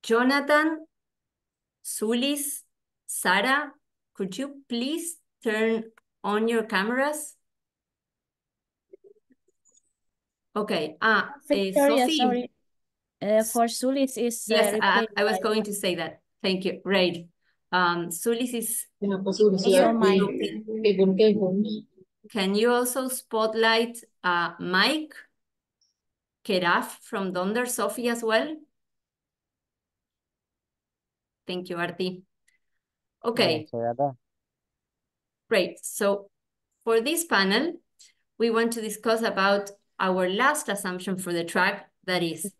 Jonathan, Sulis, Sara, could you please turn on your cameras? Okay. Victoria, Sophie. sorry. For Sulis is Yes, I was by... going to say that. Thank you. Great. Sulis is also my... Can you also spotlight Mike Keraf from Donder, Sophie as well? Thank you, Arti. Okay. Great. So for this panel, we want to discuss about our last assumption for the track, that is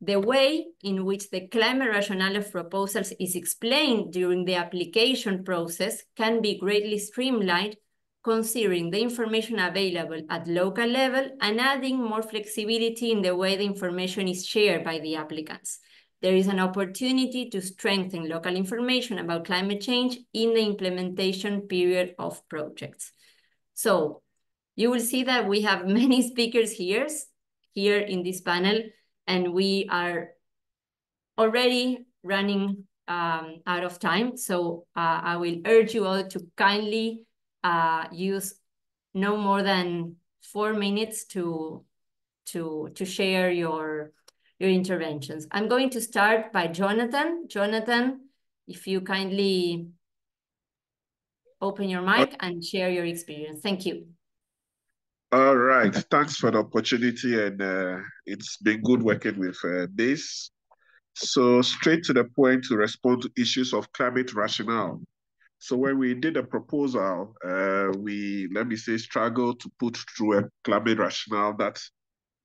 the way in which the climate rationale of proposals is explained during the application process can be greatly streamlined, considering the information available at local level and adding more flexibility in the way the information is shared by the applicants. There is an opportunity to strengthen local information about climate change in the implementation period of projects. So you will see that we have many speakers here in this panel, and we are already running out of time. So I will urge you all to kindly use no more than 4 minutes to share your interventions. I'm going to start by Jonathan. Jonathan, if you kindly open your mic and share your experience. Thank you. All right, thanks for the opportunity, and it's been good working with this. So straight to the point to respond to issues of climate rationale. So when we did a proposal, we, let me say, struggled to put through a climate rationale that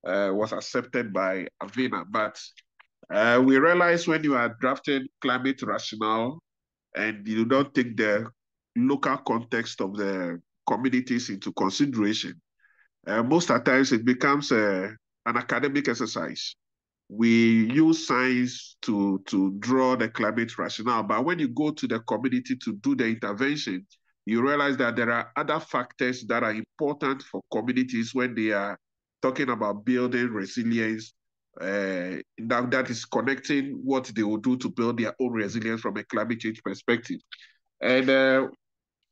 was accepted by Avina. But we realized when you are drafting climate rationale and you don't take the local context of the communities into consideration, most of the times it becomes an academic exercise. We use science to draw the climate rationale, but when you go to the community to do the intervention, you realize that there are other factors that are important for communities when they are talking about building resilience, that is connecting what they will do to build their own resilience from a climate change perspective. And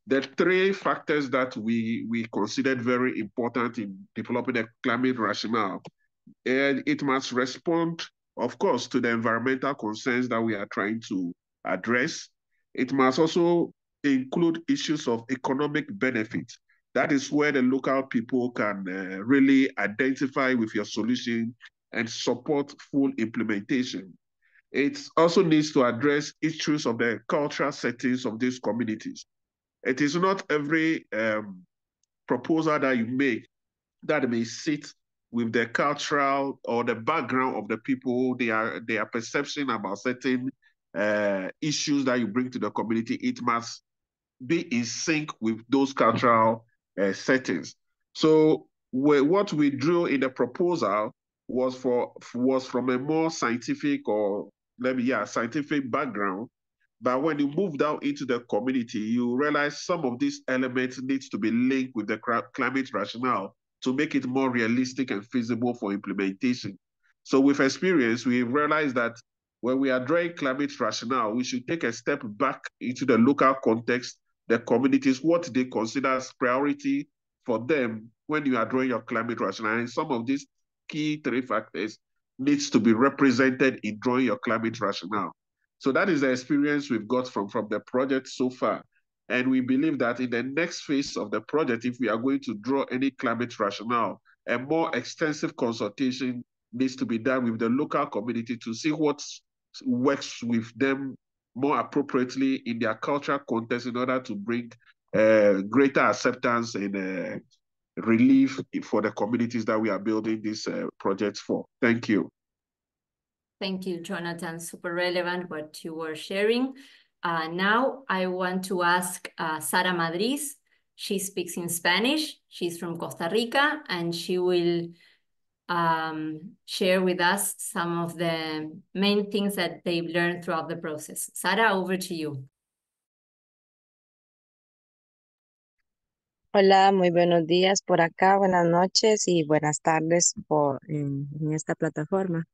the 3 factors that we considered very important in developing a climate rationale, and it must respond, of course, to the environmental concerns that we are trying to address. It must also include issues of economic benefit. That is where the local people can really identify with your solution and support full implementation. It also needs to address issues of the cultural settings of these communities. It is not every proposal that you make that may sit with the cultural or the background of the people, their perception about certain issues that you bring to the community. It must be in sync with those cultural settings. So what we drew in the proposal was from a more scientific or scientific background. But when you move down into the community, you realize some of these elements needs to be linked with the climate rationale to make it more realistic and feasible for implementation. So with experience, we realized that when we are drawing climate rationale, we should take a step back into the local context, the communities, what they consider as priority for them when you are drawing your climate rationale. And some of these key 3 factors needs to be represented in drawing your climate rationale. So that is the experience we've got from the project so far. And we believe that in the next phase of the project, if we are going to draw any climate rationale, a more extensive consultation needs to be done with the local community to see what works with them more appropriately in their cultural context in order to bring greater acceptance and relief for the communities that we are building this project for. Thank you. Thank you, Jonathan. Super relevant what you were sharing. Now I want to ask Sara Madriz. She speaks in Spanish. She's from Costa Rica, and she will share with us some of the main things that they've learned throughout the process. Sara, over to you. Hola, muy buenos días por acá, buenas noches y buenas tardes en esta plataforma.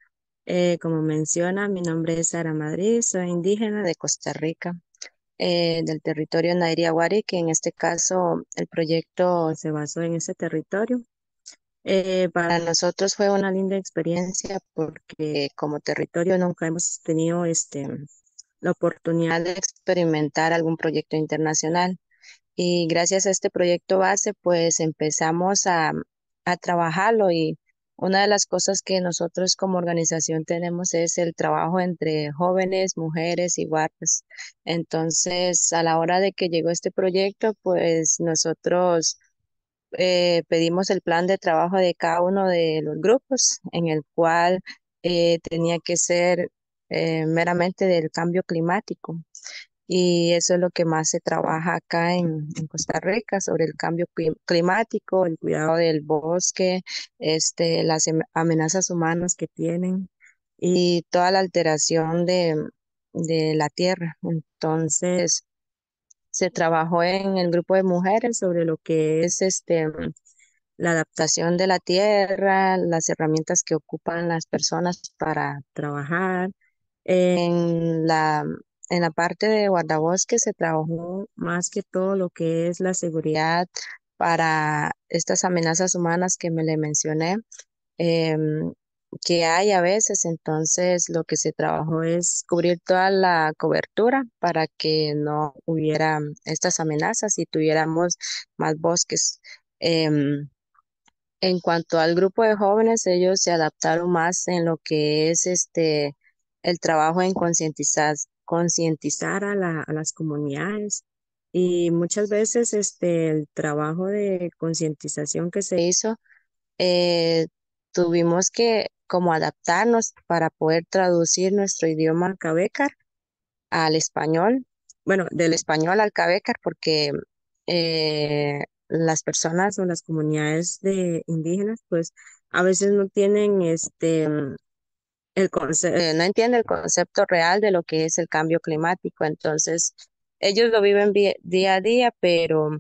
Como menciona, mi nombre es Sara Madrid, soy indígena de Costa Rica, del territorio Nairi-Aguari, que en este caso el proyecto se basó en ese territorio. Para nosotros fue una linda experiencia porque como territorio nunca hemos tenido la oportunidad de experimentar algún proyecto internacional. Y gracias a este proyecto base, pues empezamos a trabajarlo y una de las cosas que nosotros como organización tenemos es el trabajo entre jóvenes, mujeres y guardias. Entonces, a la hora de que llegó este proyecto, pues nosotros pedimos el plan de trabajo de cada uno de los grupos, en el cual tenía que ser meramente del cambio climático. Y eso es lo que más se trabaja acá en Costa Rica, sobre el cambio climático, el cuidado del bosque, las amenazas humanas que tienen y toda la alteración de la tierra. Entonces, se trabajó en el grupo de mujeres sobre lo que es la adaptación de la tierra, las herramientas que ocupan las personas para trabajar. En en la parte de guardabosques se trabajó más que todo lo que es la seguridad para estas amenazas humanas que me le mencioné, em, que hay a veces. Entonces, lo que se trabajó es cubrir toda la cobertura para que no hubiera estas amenazas y tuviéramos más bosques. Em, en cuanto al grupo de jóvenes, ellos se adaptaron más en lo que es el trabajo en concientizar a a las comunidades. Y muchas veces el trabajo de concientización que se hizo, eh, tuvimos que como adaptarnos para poder traducir nuestro idioma cabécar al español, bueno, del español al cabécar, porque las personas o las comunidades de indígenas, pues a veces no tienen no entienden el concepto real de lo que es el cambio climático. Entonces, ellos lo viven día a día, pero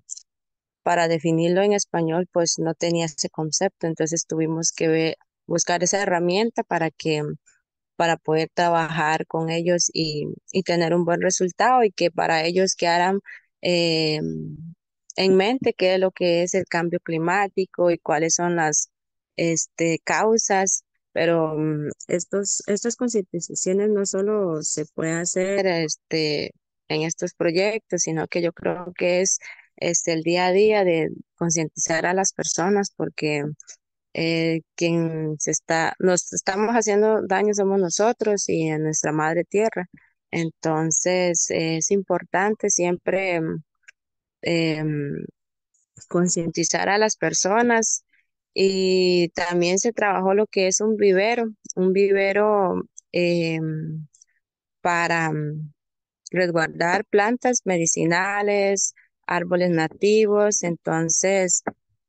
para definirlo en español, pues no tenía ese concepto. Entonces tuvimos que buscar esa herramienta para poder trabajar con ellos y tener un buen resultado y que para ellos quedaran eh, en mente qué es lo que es el cambio climático y cuáles son las causas. Pero estas concientizaciones no solo se puede hacer en estos proyectos, sino que yo creo que es el día a día de concientizar a las personas, porque nos estamos haciendo daño somos nosotros y en nuestra madre tierra. Entonces, es importante siempre em, concientizar a las personas y también se trabajó lo que es un vivero para resguardar plantas medicinales, árboles nativos. Entonces,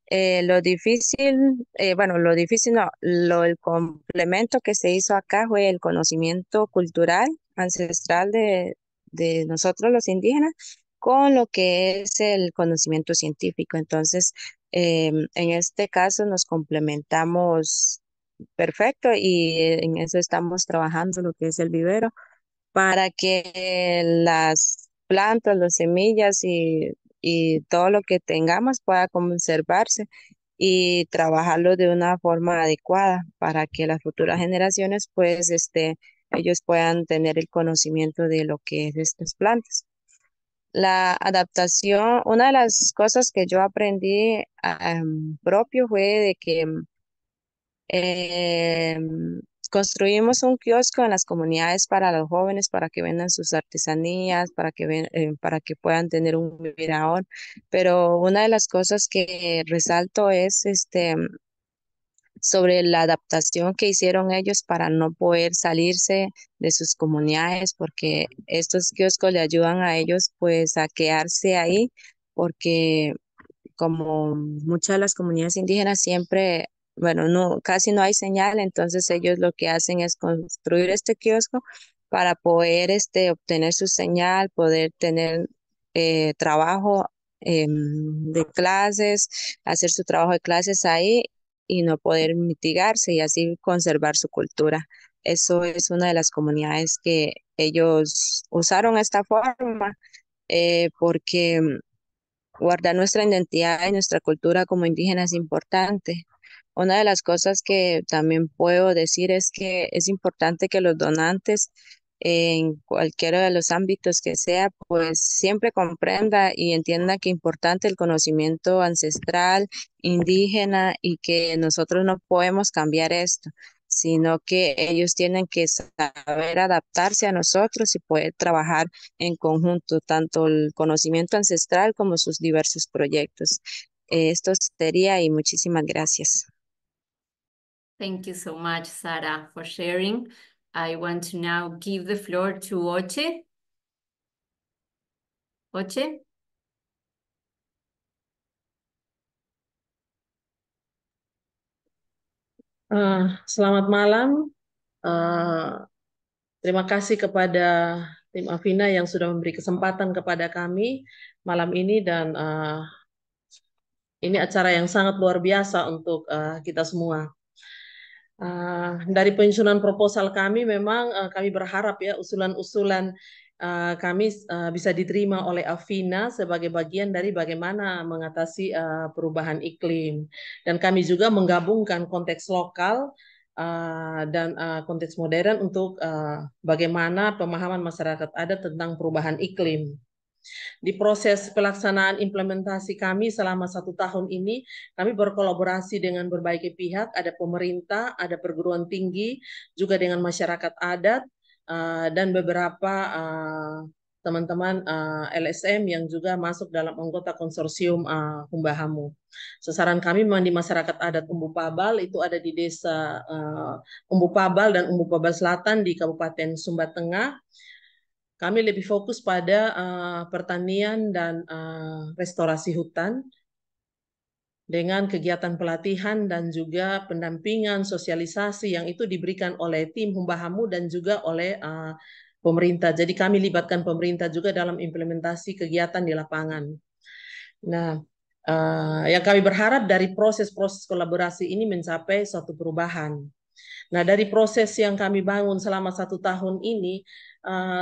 Lo difícil, lo difícil no, el complemento que se hizo acá fue el conocimiento cultural ancestral de nosotros los indígenas con lo que es el conocimiento científico. Entonces, en este caso nos complementamos perfecto y en eso estamos trabajando lo que es el vivero para que las plantas, las semillas y todo lo que tengamos pueda conservarse y trabajarlo de una forma adecuada para que las futuras generaciones, pues, ellos puedan tener el conocimiento de lo que es estas plantas. La adaptación, una de las cosas que yo aprendí propio fue de que construimos un kiosco en las comunidades para los jóvenes, para que vendan sus artesanías, para que puedan tener un mirador. Pero una de las cosas que resalto es sobre la adaptación que hicieron ellos para no poder salirse de sus comunidades, porque estos kioscos le ayudan a ellos pues a quedarse ahí, porque como muchas de las comunidades indígenas siempre, bueno, no, casi no hay señal, entonces ellos lo que hacen es construir este kiosco para poder obtener su señal, poder tener trabajo de clases, hacer su trabajo de clases ahí y no poder mitigarse y así conservar su cultura. Eso es una de las comunidades que ellos usaron esta forma porque guardar nuestra identidad y nuestra cultura como indígena es importante. Una de las cosas que también puedo decir es que es importante que los donantes en cualquiera de los ámbitos que sea, pues siempre comprenda y entienda que es importante el conocimiento ancestral, indígena y que nosotros no podemos cambiar esto, sino que ellos tienen que saber adaptarse a nosotros y poder trabajar en conjunto, tanto el conocimiento ancestral como sus diversos proyectos. Esto sería y muchísimas gracias. Thank you so much, Sara, for sharing. I want to now give the floor to Oche. Oche? Selamat malam. Terima kasih kepada tim Afina yang sudah memberi kesempatan kepada kami malam ini dan ini acara yang sangat luar biasa untuk kita semua. Dari penyusunan proposal kami memang kami berharap ya usulan-usulan kami bisa diterima oleh Afina sebagai bagian dari bagaimana mengatasi perubahan iklim. Dan kami juga menggabungkan konteks lokal dan konteks modern untuk bagaimana pemahaman masyarakat adat tentang perubahan iklim. Di proses pelaksanaan implementasi kami selama 1 tahun ini, kami berkolaborasi dengan berbagai pihak, ada pemerintah, ada perguruan tinggi, juga dengan masyarakat adat, dan beberapa teman-teman LSM yang juga masuk dalam anggota konsorsium Humbahamu. Sasaran kami memang di masyarakat adat Umbu Pabal, itu ada di desa Umbu Pabal dan Umbu Pabal Selatan di Kabupaten Sumba Tengah. Kami lebih fokus pada pertanian dan restorasi hutan dengan kegiatan pelatihan dan juga pendampingan sosialisasi yang itu diberikan oleh tim Humbahamu dan juga oleh pemerintah. Jadi kami libatkan pemerintah juga dalam implementasi kegiatan di lapangan. Nah, yang kami berharap dari proses-proses kolaborasi ini mencapai suatu perubahan. Nah, dari proses yang kami bangun selama 1 tahun ini,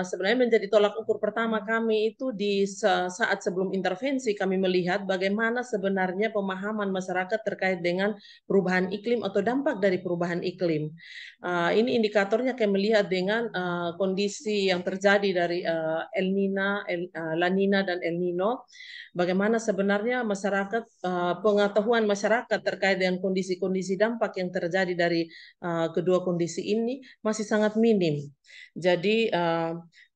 sebenarnya menjadi tolak ukur pertama kami itu di saat sebelum intervensi kami melihat bagaimana sebenarnya pemahaman masyarakat terkait dengan perubahan iklim atau dampak dari perubahan iklim. Ini indikatornya kami melihat dengan kondisi yang terjadi dari La Nina dan El Nino, bagaimana sebenarnya masyarakat, pengetahuan masyarakat terkait dengan kondisi-kondisi dampak yang terjadi dari kedua kondisi ini masih sangat minim. Jadi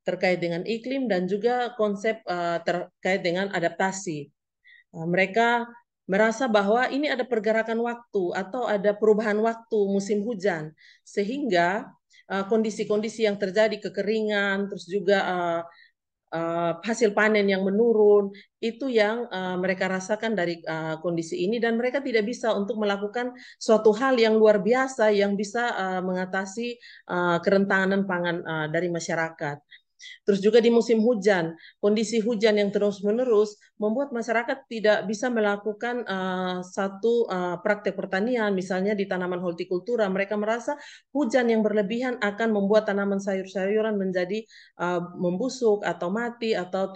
terkait dengan iklim dan juga konsep terkait dengan adaptasi. Mereka merasa bahwa ini ada pergerakan waktu atau ada perubahan waktu musim hujan, sehingga kondisi-kondisi yang terjadi kekeringan, terus juga hasil panen yang menurun, itu yang mereka rasakan dari kondisi ini, dan mereka tidak bisa untuk melakukan suatu hal yang luar biasa yang bisa mengatasi kerentanan pangan dari masyarakat. Terus juga di musim hujan, kondisi hujan yang terus-menerus membuat masyarakat tidak bisa melakukan satu praktek pertanian, misalnya di tanaman hortikultura. Mereka merasa hujan yang berlebihan akan membuat tanaman sayur-sayuran menjadi membusuk atau mati, atau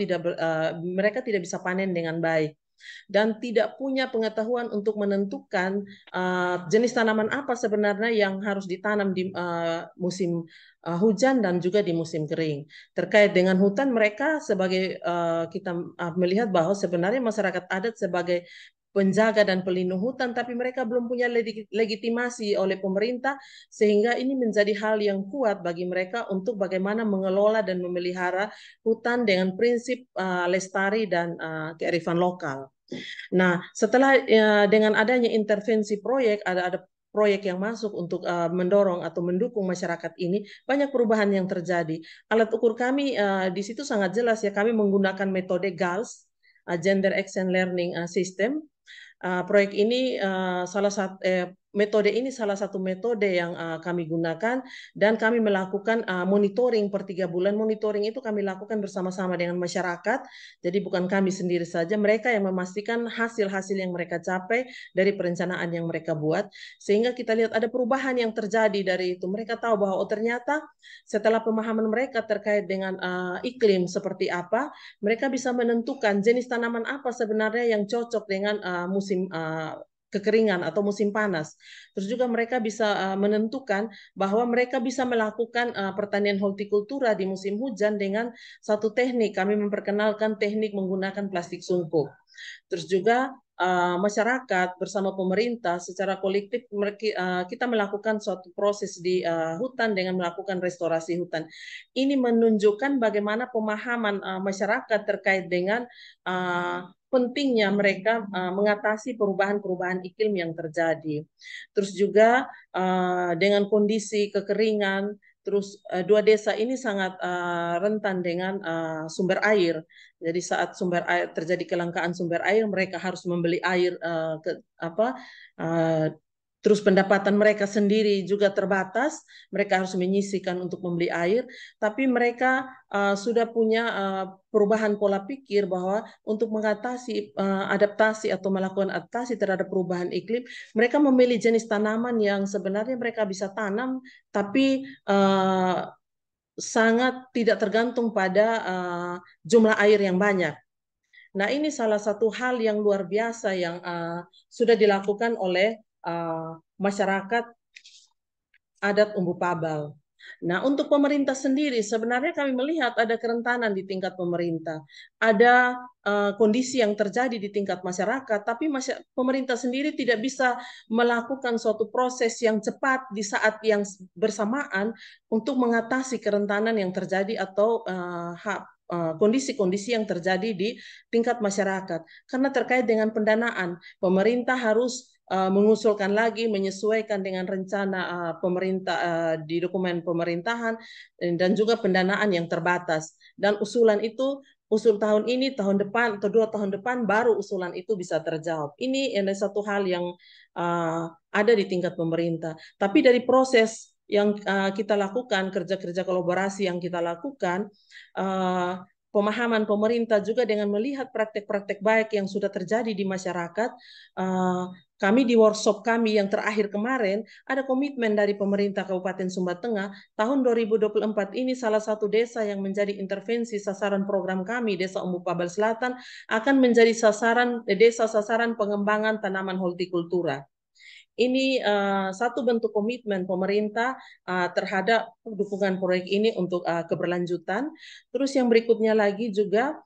mereka tidak bisa panen dengan baik, dan tidak punya pengetahuan untuk menentukan jenis tanaman apa sebenarnya yang harus ditanam di musim hujan dan juga di musim kering. Terkait dengan hutan, mereka sebagai kita melihat bahwa sebenarnya masyarakat adat sebagai penjaga dan pelindung hutan, tapi mereka belum punya legitimasi oleh pemerintah, sehingga ini menjadi hal yang kuat bagi mereka untuk bagaimana mengelola dan memelihara hutan dengan prinsip lestari dan kearifan lokal. Nah, setelah dengan adanya intervensi proyek, ada proyek yang masuk untuk mendorong atau mendukung masyarakat ini, banyak perubahan yang terjadi. Alat ukur kami di situ sangat jelas ya, kami menggunakan metode GALS, Gender Action Learning System. Proyek ini metode ini salah satu metode yang kami gunakan, dan kami melakukan monitoring per 3 bulan. Monitoring itu kami lakukan bersama-sama dengan masyarakat, jadi bukan kami sendiri saja, mereka yang memastikan hasil-hasil yang mereka capai dari perencanaan yang mereka buat, sehingga kita lihat ada perubahan yang terjadi dari itu. Mereka tahu bahwa ternyata setelah pemahaman mereka terkait dengan iklim seperti apa, mereka bisa menentukan jenis tanaman apa sebenarnya yang cocok dengan musim kekeringan atau musim panas. Terus juga mereka bisa menentukan bahwa mereka bisa melakukan pertanian hortikultura di musim hujan dengan satu teknik. Kami memperkenalkan teknik menggunakan plastik sungkup. Terus juga masyarakat bersama pemerintah secara kolektif kita melakukan suatu proses di hutan dengan melakukan restorasi hutan. Ini menunjukkan bagaimana pemahaman masyarakat terkait dengan pentingnya mereka mengatasi perubahan-perubahan iklim yang terjadi. Terus juga dengan kondisi kekeringan, terus dua desa ini sangat rentan dengan sumber air. Jadi saat terjadi kelangkaan sumber air, mereka harus membeli air terus pendapatan mereka sendiri juga terbatas, mereka harus menyisihkan untuk membeli air, tapi mereka sudah punya perubahan pola pikir bahwa untuk mengatasi adaptasi atau melakukan adaptasi terhadap perubahan iklim, mereka memilih jenis tanaman yang sebenarnya mereka bisa tanam, tapi sangat tidak tergantung pada jumlah air yang banyak. Nah, ini salah satu hal yang luar biasa yang sudah dilakukan oleh masyarakat adat Umbu Pabal. Nah, untuk pemerintah sendiri, sebenarnya kami melihat ada kerentanan di tingkat pemerintah. Ada kondisi yang terjadi di tingkat masyarakat, tapi pemerintah sendiri tidak bisa melakukan suatu proses yang cepat di saat yang bersamaan untuk mengatasi kerentanan yang terjadi atau kondisi-kondisi yang terjadi di tingkat masyarakat. Karena terkait dengan pendanaan, pemerintah harus mengusulkan lagi, menyesuaikan dengan rencana pemerintah di dokumen pemerintahan, dan juga pendanaan yang terbatas. Dan usulan itu, usul tahun ini, tahun depan, atau 2 tahun depan, baru usulan itu bisa terjawab. Ini adalah satu hal yang ada di tingkat pemerintah. Tapi dari proses yang kita lakukan, kerja-kerja kolaborasi yang kita lakukan, pemahaman pemerintah juga dengan melihat praktek-praktek baik yang sudah terjadi di masyarakat, kami di workshop kami yang terakhir kemarin, ada komitmen dari pemerintah Kabupaten Sumba Tengah, tahun 2024 ini salah satu desa yang menjadi intervensi sasaran program kami, Desa Umbu Pabal Selatan, akan menjadi desa sasaran pengembangan tanaman hortikultura. Ini satu bentuk komitmen pemerintah terhadap dukungan proyek ini untuk keberlanjutan. Terus yang berikutnya lagi juga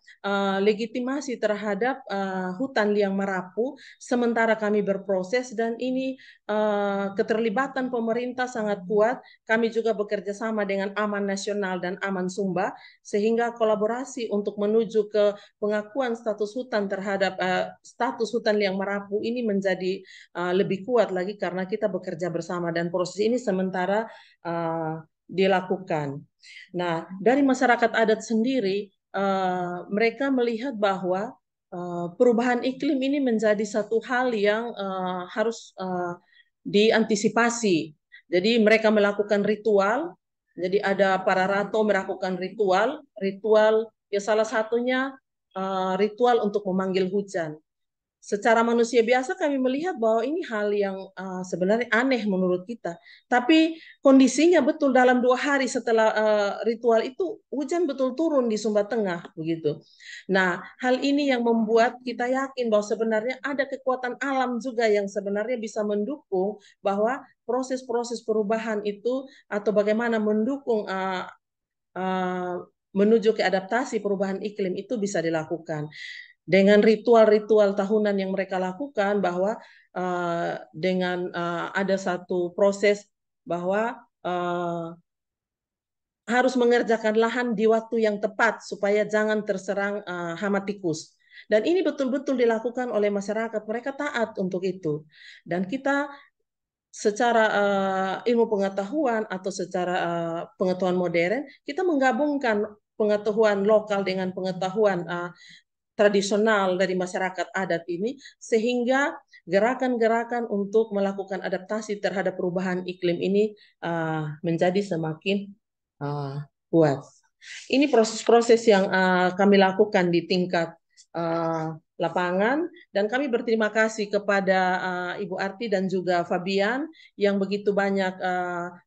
legitimasi terhadap hutan liang Marapu sementara kami berproses, dan ini keterlibatan pemerintah sangat kuat. Kami juga bekerja sama dengan Aman Nasional dan Aman Sumba, sehingga kolaborasi untuk menuju ke pengakuan status hutan terhadap status hutan liang Marapu ini menjadi lebih kuat lagi karena kita bekerja bersama, dan proses ini sementara dilakukan. Nah, dari masyarakat adat sendiri, mereka melihat bahwa perubahan iklim ini menjadi satu hal yang harus diantisipasi. Jadi mereka melakukan ritual. Jadi ada para ratu melakukan ritual ya salah satunya ritual untuk memanggil hujan. Secara manusia biasa kami melihat bahwa ini hal yang sebenarnya aneh menurut kita. Tapi kondisinya betul dalam 2 hari setelah ritual itu hujan betul turun di Sumba Tengah begitu. Nah, hal ini yang membuat kita yakin bahwa sebenarnya ada kekuatan alam juga yang sebenarnya bisa mendukung bahwa proses-proses perubahan itu atau bagaimana mendukung menuju ke adaptasi perubahan iklim itu bisa dilakukan. Dengan ritual-ritual tahunan yang mereka lakukan bahwa dengan ada satu proses bahwa harus mengerjakan lahan di waktu yang tepat supaya jangan terserang hama tikus. Dan ini betul-betul dilakukan oleh masyarakat. Mereka taat untuk itu. Dan kita secara ilmu pengetahuan atau secara pengetahuan modern, kita menggabungkan pengetahuan lokal dengan pengetahuan tradisional dari masyarakat adat ini, sehingga gerakan-gerakan untuk melakukan adaptasi terhadap perubahan iklim ini menjadi semakin kuat. Ini proses-proses yang kami lakukan di tingkat lapangan, dan kami berterima kasih kepada Ibu Arti dan juga Fabian yang begitu banyak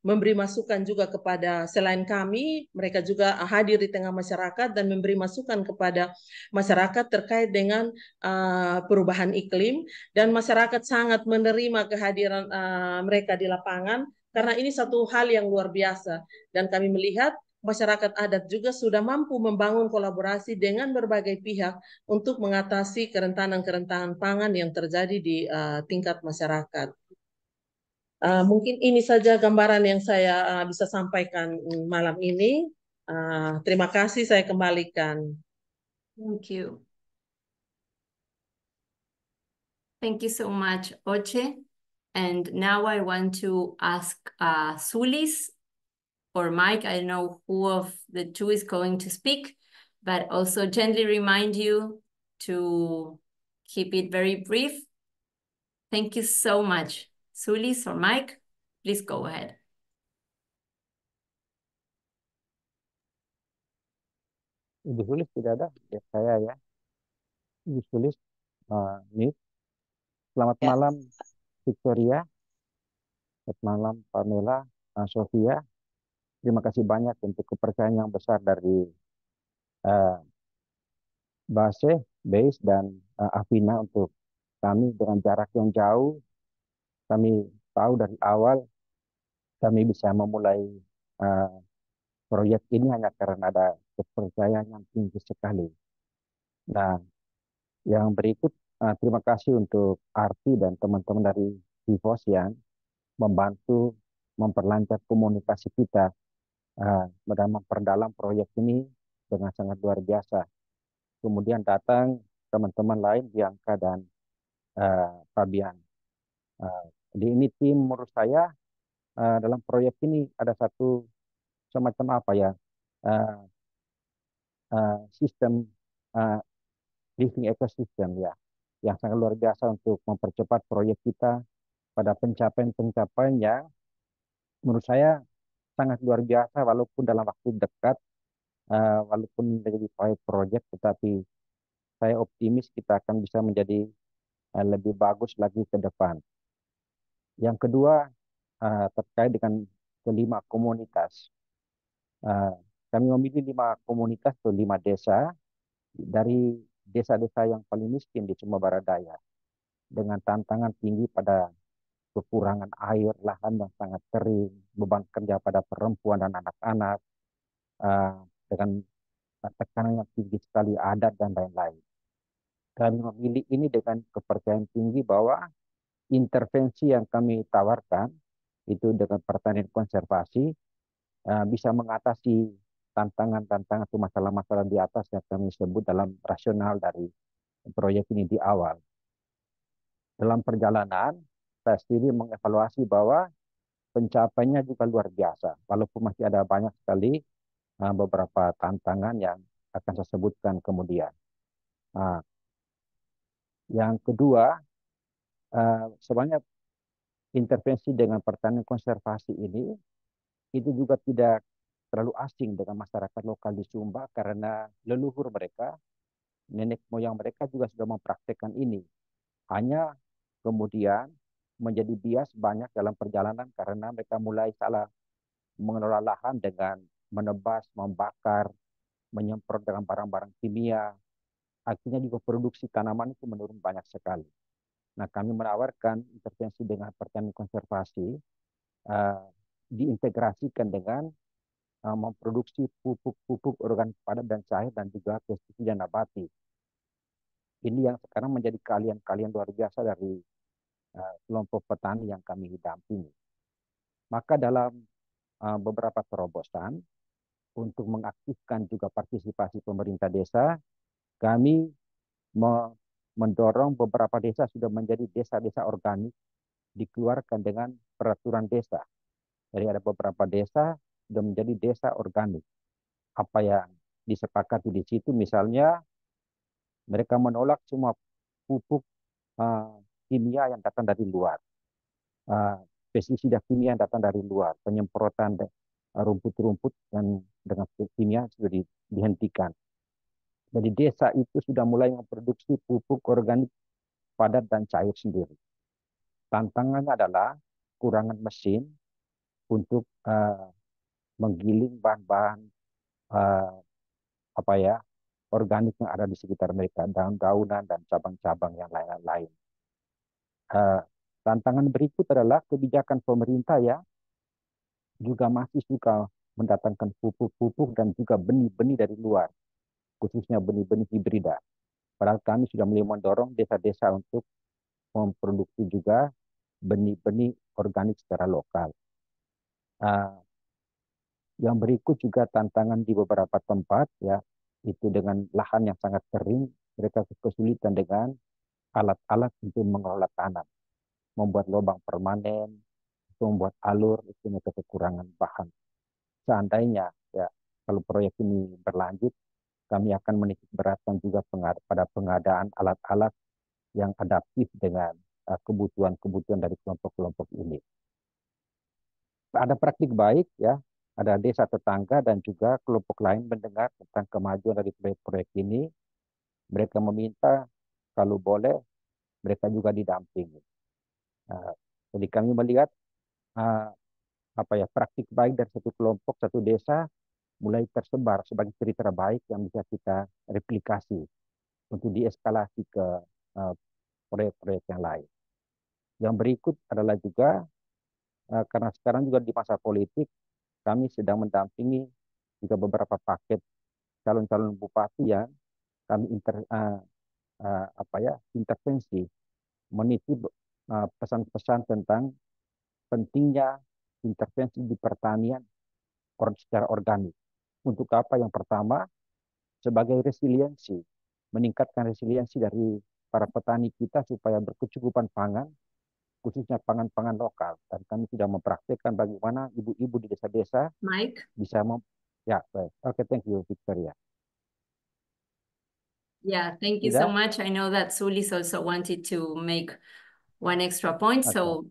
memberi masukan juga kepada selain kami, mereka juga hadir di tengah masyarakat dan memberi masukan kepada masyarakat terkait dengan perubahan iklim, dan masyarakat sangat menerima kehadiran mereka di lapangan karena ini satu hal yang luar biasa, dan kami melihat masyarakat adat juga sudah mampu membangun kolaborasi dengan berbagai pihak untuk mengatasi kerentanan-kerentanan pangan yang terjadi di tingkat masyarakat. Mungkin ini saja gambaran yang saya bisa sampaikan malam ini. Terima kasih, saya kembalikan. Thank you. Thank you so much, Oche. And now I want to ask Sulis or Mike, I don't know who of the two is going to speak, but also gently remind you to keep it very brief. Thank you so much. Sulis or Mike, please go ahead. Ibu Sulis tidak ada, ya saya ya. Ibu Sulis, mute. Selamat malam Victoria, selamat malam Pamela, Sofia. Terima kasih banyak untuk kepercayaan yang besar dari Base, dan Afina untuk kami dengan jarak yang jauh. Kami tahu dari awal kami bisa memulai proyek ini hanya karena ada kepercayaan yang tinggi sekali. Nah, yang berikut terima kasih untuk Arti dan teman-teman dari Vivos yang membantu memperlancar komunikasi kita dan memperdalam proyek ini dengan sangat luar biasa. Kemudian datang teman-teman lain, Bianca dan Fabian. Jadi ini tim menurut saya dalam proyek ini ada satu semacam apa ya, sistem living ecosystem ya, yang sangat luar biasa untuk mempercepat proyek kita pada pencapaian-pencapaian yang menurut saya sangat luar biasa walaupun dalam waktu dekat, walaupun menjadi proyek, tetapi saya optimis kita akan bisa menjadi lebih bagus lagi ke depan. Yang kedua, terkait dengan kelima komunitas. Kami memilih 5 komunitas atau 5 desa dari desa-desa yang paling miskin di Sumba Barat Daya, dengan tantangan tinggi pada kekurangan air, lahan yang sangat kering, beban kerja pada perempuan dan anak-anak, dengan tekanan yang tinggi sekali adat dan lain-lain. Kami memilih ini dengan kepercayaan tinggi bahwa intervensi yang kami tawarkan itu dengan pertanian konservasi bisa mengatasi tantangan-tantangan atau masalah-masalah di atas yang kami sebut dalam rasional dari proyek ini di awal. Dalam perjalanan, saya sendiri mengevaluasi bahwa pencapaiannya juga luar biasa, walaupun masih ada banyak sekali beberapa tantangan yang akan saya sebutkan kemudian. Nah, yang kedua, sebenarnya intervensi dengan pertanian konservasi ini itu juga tidak terlalu asing dengan masyarakat lokal di Sumba karena leluhur mereka, nenek moyang mereka juga sudah mempraktekkan ini. Hanya kemudian menjadi bias banyak dalam perjalanan karena mereka mulai salah mengelola lahan dengan menebas, membakar, menyemprot dengan barang-barang kimia. Akhirnya juga produksi tanaman itu menurun banyak sekali. Nah, kami menawarkan intervensi dengan pertanian konservasi diintegrasikan dengan memproduksi pupuk-pupuk organik padat dan cair dan juga pestisida nabati. Ini yang sekarang menjadi keahlian-keahlian luar biasa dari kelompok petani yang kami dampingi. Maka dalam beberapa terobosan untuk mengaktifkan juga partisipasi pemerintah desa, kami mendorong beberapa desa sudah menjadi desa-desa organik dikeluarkan dengan peraturan desa. Jadi ada beberapa desa sudah menjadi desa organik. Apa yang disepakati di situ misalnya mereka menolak semua pupuk kimia yang datang dari luar. Pestisida kimia yang datang dari luar, penyemprotan rumput-rumput dan dengan kimia sudah dihentikan. Jadi desa itu sudah mulai memproduksi pupuk organik padat dan cair sendiri. Tantangannya adalah kurangan mesin untuk menggiling bahan-bahan organik yang ada di sekitar mereka, daun-daunan dan cabang-cabang yang lain-lain. Tantangan berikut adalah kebijakan pemerintah ya juga masih suka mendatangkan pupuk-pupuk dan juga benih-benih dari luar, khususnya benih-benih hibrida. Padahal kami sudah mulai mendorong desa-desa untuk memproduksi juga benih-benih organik secara lokal. Yang berikut juga tantangan di beberapa tempat ya, itu dengan lahan yang sangat kering, mereka kesulitan dengan alat-alat untuk mengelola tanam, membuat lubang permanen, membuat alur, itu mereka kekurangan bahan. Seandainya ya kalau proyek ini berlanjut, kami akan menitik beratkan juga pada pengadaan alat-alat yang adaptif dengan kebutuhan-kebutuhan dari kelompok-kelompok ini. Ada praktik baik ya, ada desa tetangga dan juga kelompok lain mendengar tentang kemajuan dari proyek-proyek ini. Mereka meminta kalau boleh mereka juga didampingi. Jadi kami melihat praktik baik dari satu kelompok, satu desa mulai tersebar sebagai cerita baik yang bisa kita replikasi untuk dieskalasi ke proyek-proyek yang lain. Yang berikut adalah juga karena sekarang juga di masa politik kami sedang mendampingi juga beberapa paket calon-calon bupati yang kami intervensi meniti pesan-pesan tentang pentingnya intervensi di pertanian secara organik. Untuk apa? Yang pertama, sebagai resiliensi, meningkatkan resiliensi dari para petani kita supaya berkecukupan pangan, khususnya pangan-pangan lokal. Dan kami sudah mempraktikkan bagaimana ibu-ibu di desa-desa bisa Okay, thank you, Victoria. Yeah, thank you so much. I know that Sulis also wanted to make one extra point, so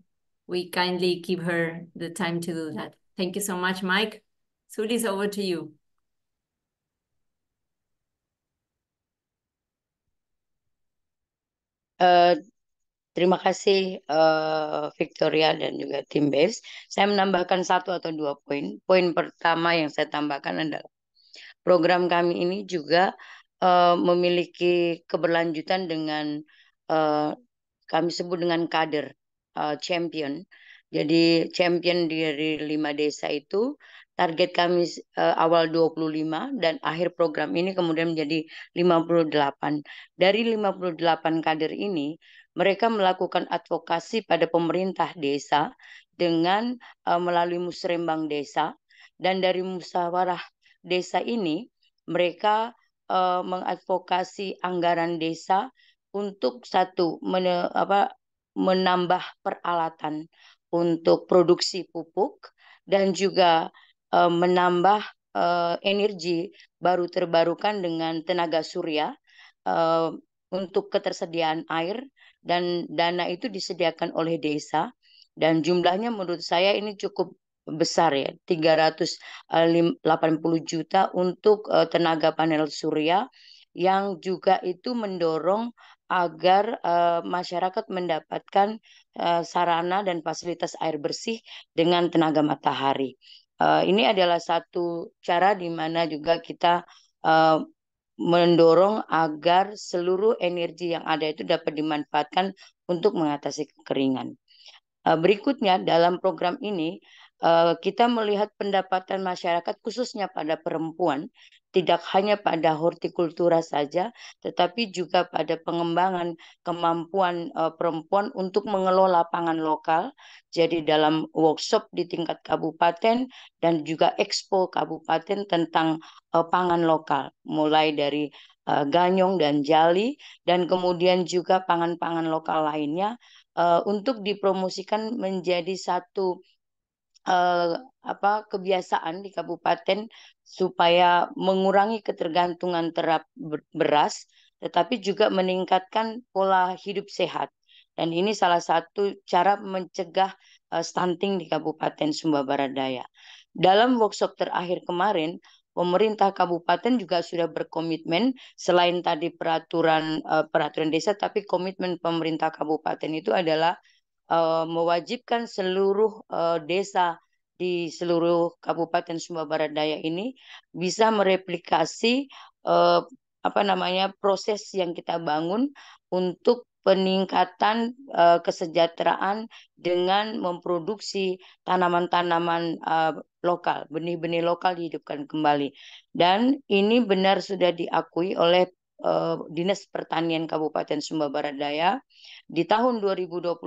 we kindly give her the time to do that. Thank you so much, Mike. Sulis, over to you. Terima kasih Victoria dan juga tim BES. Saya menambahkan 1 atau 2 poin. Poin pertama yang saya tambahkan adalah program kami ini juga memiliki keberlanjutan dengan kami sebut dengan kader champion. Jadi champion dari 5 desa itu target kami awal 25 dan akhir program ini kemudian menjadi 58. Dari 58 kader ini mereka melakukan advokasi pada pemerintah desa dengan melalui musrembang desa, dan dari musyawarah desa ini mereka mengadvokasi anggaran desa untuk menambah peralatan untuk produksi pupuk dan juga menambah energi baru terbarukan dengan tenaga surya untuk ketersediaan air, dan dana itu disediakan oleh desa, dan jumlahnya menurut saya ini cukup besar ya, 380 juta untuk tenaga panel surya, yang juga itu mendorong agar masyarakat mendapatkan sarana dan fasilitas air bersih dengan tenaga matahari. Ini adalah satu cara di mana juga kita mendorong agar seluruh energi yang ada itu dapat dimanfaatkan untuk mengatasi kekeringan. Berikutnya dalam program ini kita melihat pendapatan masyarakat khususnya pada perempuan, tidak hanya pada hortikultura saja, tetapi juga pada pengembangan kemampuan perempuan untuk mengelola pangan lokal. Jadi dalam workshop di tingkat kabupaten dan juga expo kabupaten tentang pangan lokal, mulai dari ganyong dan jali, dan kemudian juga pangan-pangan lokal lainnya untuk dipromosikan menjadi satu kebiasaan di kabupaten supaya mengurangi ketergantungan terhadap beras, tetapi juga meningkatkan pola hidup sehat. Dan ini salah satu cara mencegah stunting di Kabupaten Sumba Barat Daya. Dalam workshop terakhir kemarin, pemerintah kabupaten juga sudah berkomitmen, selain tadi peraturan desa, tapi komitmen pemerintah kabupaten itu adalah mewajibkan seluruh desa di seluruh Kabupaten Sumba Barat Daya ini bisa mereplikasi proses yang kita bangun untuk peningkatan kesejahteraan dengan memproduksi tanaman-tanaman lokal, benih-benih lokal dihidupkan kembali. Dan ini benar sudah diakui oleh Dinas Pertanian Kabupaten Sumba Barat Daya. Di tahun 2025,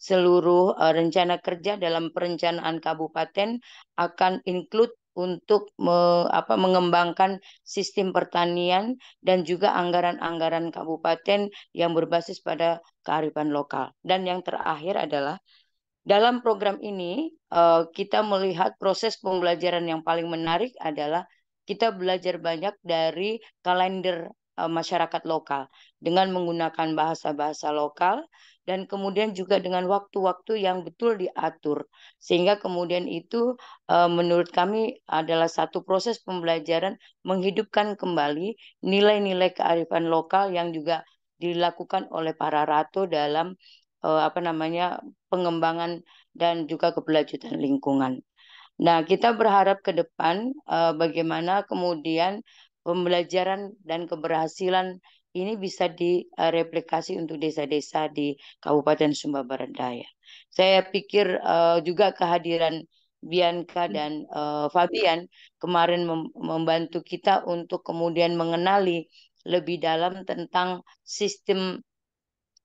seluruh rencana kerja dalam perencanaan kabupaten akan include untuk mengembangkan sistem pertanian dan juga anggaran-anggaran kabupaten yang berbasis pada kearifan lokal. Dan yang terakhir adalah dalam program ini kita melihat proses pembelajaran yang paling menarik adalah kita belajar banyak dari kalender masyarakat lokal dengan menggunakan bahasa-bahasa lokal, dan kemudian juga dengan waktu-waktu yang betul diatur, sehingga kemudian itu menurut kami adalah satu proses pembelajaran menghidupkan kembali nilai-nilai kearifan lokal yang juga dilakukan oleh para ratu dalam pengembangan dan juga keberlanjutan lingkungan. Nah, kita berharap ke depan bagaimana kemudian pembelajaran dan keberhasilan ini bisa direplikasi untuk desa-desa di Kabupaten Sumba Barat Daya. Saya pikir juga kehadiran Bianca dan Fabian kemarin membantu kita untuk kemudian mengenali lebih dalam tentang sistem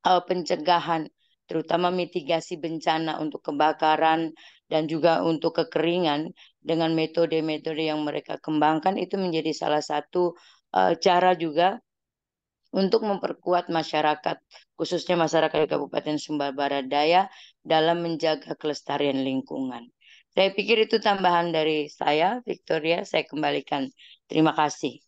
pencegahan, terutama mitigasi bencana untuk kebakaran dan juga untuk kekeringan dengan metode-metode yang mereka kembangkan. Itu menjadi salah satu cara juga untuk memperkuat masyarakat, khususnya masyarakat Kabupaten Sumba Barat Daya dalam menjaga kelestarian lingkungan. Saya pikir itu tambahan dari saya, Victoria. Saya kembalikan. Terima kasih.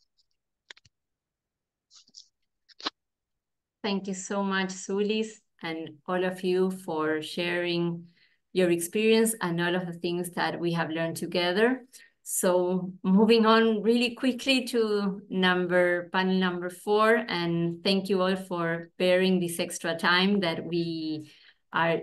Thank you so much, Sulis, and all of you for sharing your experience and all of the things that we have learned together. So moving on really quickly to panel number 4, and thank you all for bearing this extra time that we are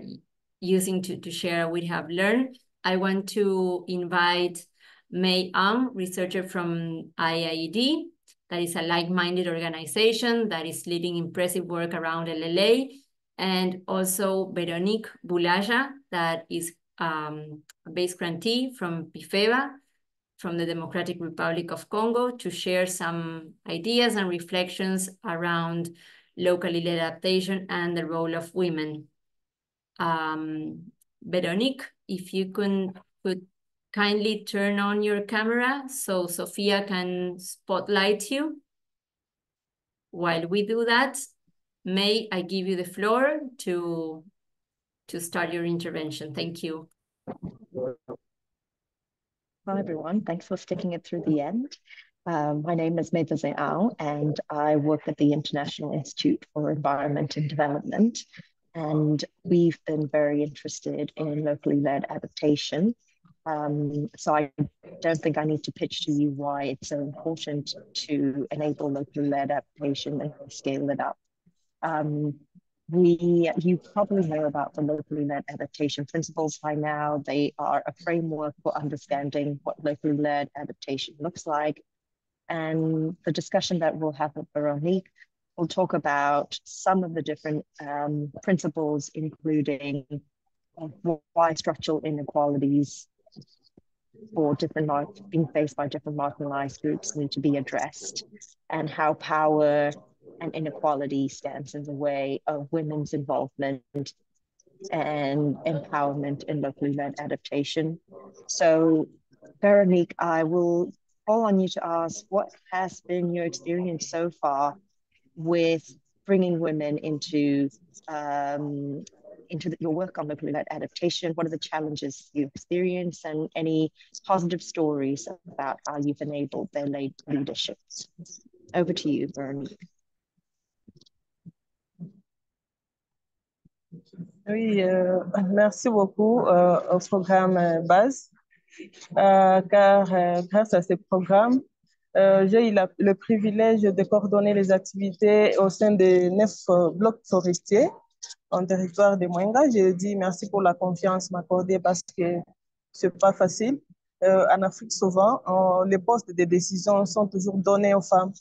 using to share what we have learned. I want to invite May Ang, researcher from IIED, that is a like-minded organization that is leading impressive work around LLA, and also Veronique Boulaja, that is a base grantee from PIFEBA, from the Democratic Republic of Congo, to share some ideas and reflections around local lead adaptation and the role of women. Veronique, if you could kindly turn on your camera so Sophia can spotlight you. While we do that, May I give you the floor to start your intervention. Thank you. Hi, everyone. Thanks for sticking it through the end. My name is Meva Zeao, and I work at the International Institute for Environment and Development. And we've been very interested in locally led adaptation. So I don't think I need to pitch to you why it's so important to enable locally led adaptation and scale it up. You probably know about the locally led adaptation principles by now. They are a framework for understanding what locally led adaptation looks like. And the discussion that we'll have with Veronique will talk about some of the different principles, including why structural inequalities for being faced by different marginalized groups need to be addressed, and how power and inequality stands in the way of women's involvement and empowerment in locally led adaptation. So, Veronique, I will call on you to ask, what has been your experience so far with bringing women into your work on locally led adaptation? What are the challenges you experience, and any positive stories about how you've enabled their leadership? Over to you, Veronique. Oui, merci beaucoup au programme BASE, car grâce à ce programme, j'ai eu le privilège de coordonner les activités au sein des 9 blocs forestiers en territoire de Mwenga. Je dis merci pour la confiance m'accordée parce que c'est pas facile. En Afrique, souvent, les postes de décision sont toujours donnés aux femmes.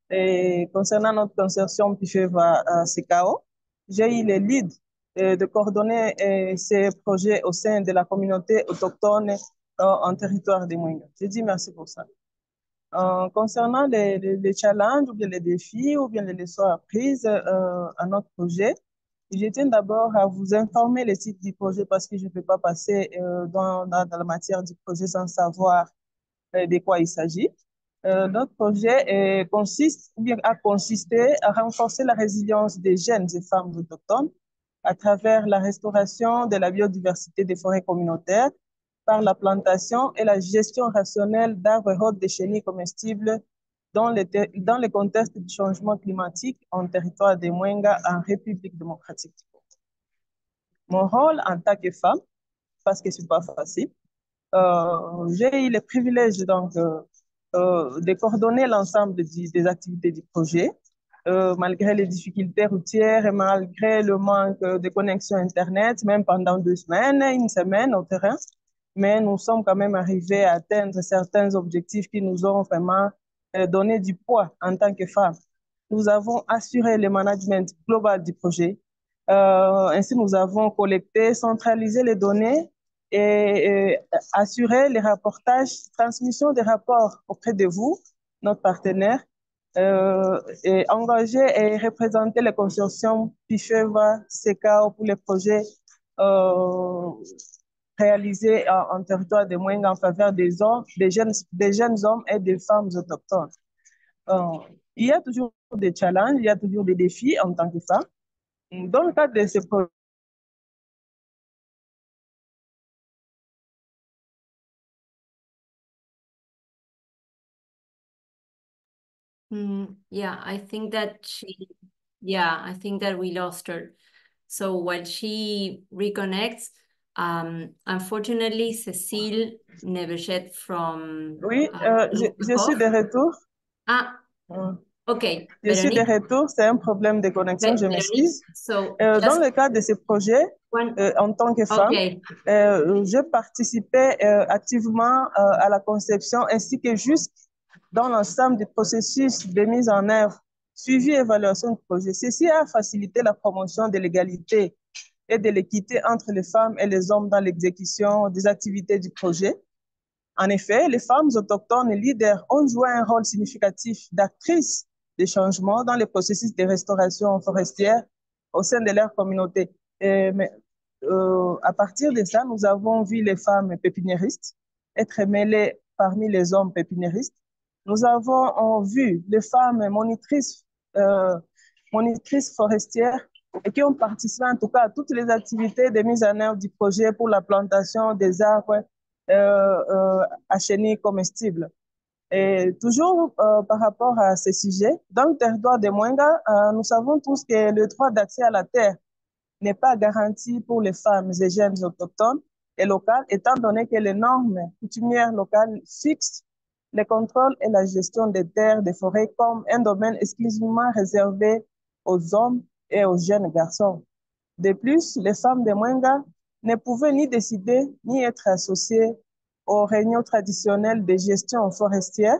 Et concernant notre consortium PIFEVA CKO, j'ai eu le lead de coordonner ces projets au sein de la communauté autochtone en territoire de Mwenga. Je dis merci pour ça. Concernant les challenges ou bien les défis ou bien les leçons apprises à notre projet, je tiens d'abord à vous informer les titres du projet parce que je ne peux pas passer dans la matière du projet sans savoir de quoi il s'agit. Notre projet a consisté à renforcer la résilience des jeunes et femmes autochtones à travers la restauration de la biodiversité des forêts communautaires par la plantation et la gestion rationnelle d'arbres hôtes de chenilles comestibles dans le contexte du changement climatique en territoire de Mwenga en République démocratique. Mon rôle en tant que femme, parce que ce n'est pas facile, j'ai eu le privilège donc, de coordonner l'ensemble des activités du projet, malgré les difficultés routières et malgré le manque de connexion Internet, même pendant 2 semaines, une semaine au terrain. Mais nous sommes quand même arrivés à atteindre certains objectifs qui nous ont vraiment donné du poids en tant que femmes. Nous avons assuré le management global du projet. Ainsi, nous avons collecté, centralisé les données et assuré les rapportages, transmission des rapports auprès de vous, notre partenaire, et engagé et représenté le consortium PIFEVA CKO pour les projets réalisés en territoire de Mwenga en faveur des jeunes hommes et des femmes autochtones. Il y a toujours des challenges, il y a toujours des défis en tant que femme. Dans le cadre de ce projet, Yeah, I think that I think that we lost her. So while she reconnects, unfortunately, Cécile Neverchet from oui, je suis de retour. Ah, ok. Je suis de retour, c'est un problème de connexion, je m'excuse. Dans le cadre de ce projet, en tant que femme, je participais activement à la conception ainsi que juste dans l'ensemble du processus de mise en œuvre, suivi et évaluation du projet. Ceci a facilité la promotion de l'égalité et de l'équité entre les femmes et les hommes dans l'exécution des activités du projet. En effet, les femmes autochtones et leaders ont joué un rôle significatif d'actrices de changement dans les processus de restauration forestière au sein de leur communauté. À partir de ça, nous avons vu les femmes pépiniéristes être mêlées parmi les hommes pépiniéristes. Nous avons vu les femmes monitrices forestières et qui ont participé en tout cas à toutes les activités de mise en œuvre du projet pour la plantation des arbres à chenilles comestibles. Et toujours par rapport à ce sujet, dans le territoire de Mwenga, nous savons tous que le droit d'accès à la terre n'est pas garanti pour les femmes et jeunes autochtones et locales, étant donné que les normes coutumières locales fixent les contrôles et la gestion des terres, des forêts comme un domaine exclusivement réservé aux hommes et aux jeunes garçons. De plus, les femmes de Mwenga ne pouvaient ni décider ni être associées aux réunions traditionnelles de gestion forestière.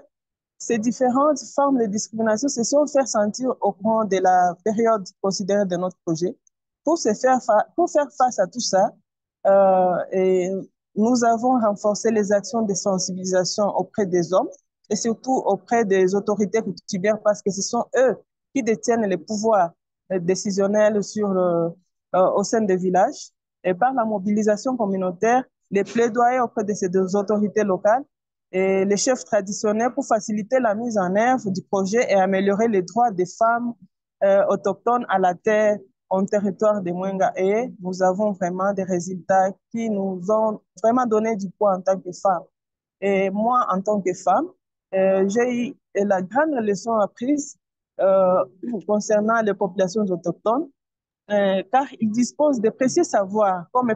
Ces différentes formes de discrimination se sont fait sentir au cours de la période considérée de notre projet. Pour faire face à tout ça, et nous avons renforcé les actions de sensibilisation auprès des hommes et surtout auprès des autorités coutumières parce que ce sont eux qui détiennent les pouvoirs décisionnels au sein des villages. Et par la mobilisation communautaire, les plaidoyers auprès de ces deux autorités locales et les chefs traditionnels pour faciliter la mise en œuvre du projet et améliorer les droits des femmes autochtones à la terre en territoire de Mwenga. Et nous avons vraiment des résultats qui nous ont vraiment donné du poids en tant que femmes. Et moi, en tant que femme, j'ai eu la grande leçon apprise concernant les populations autochtones, car ils disposent de précieux savoirs, comme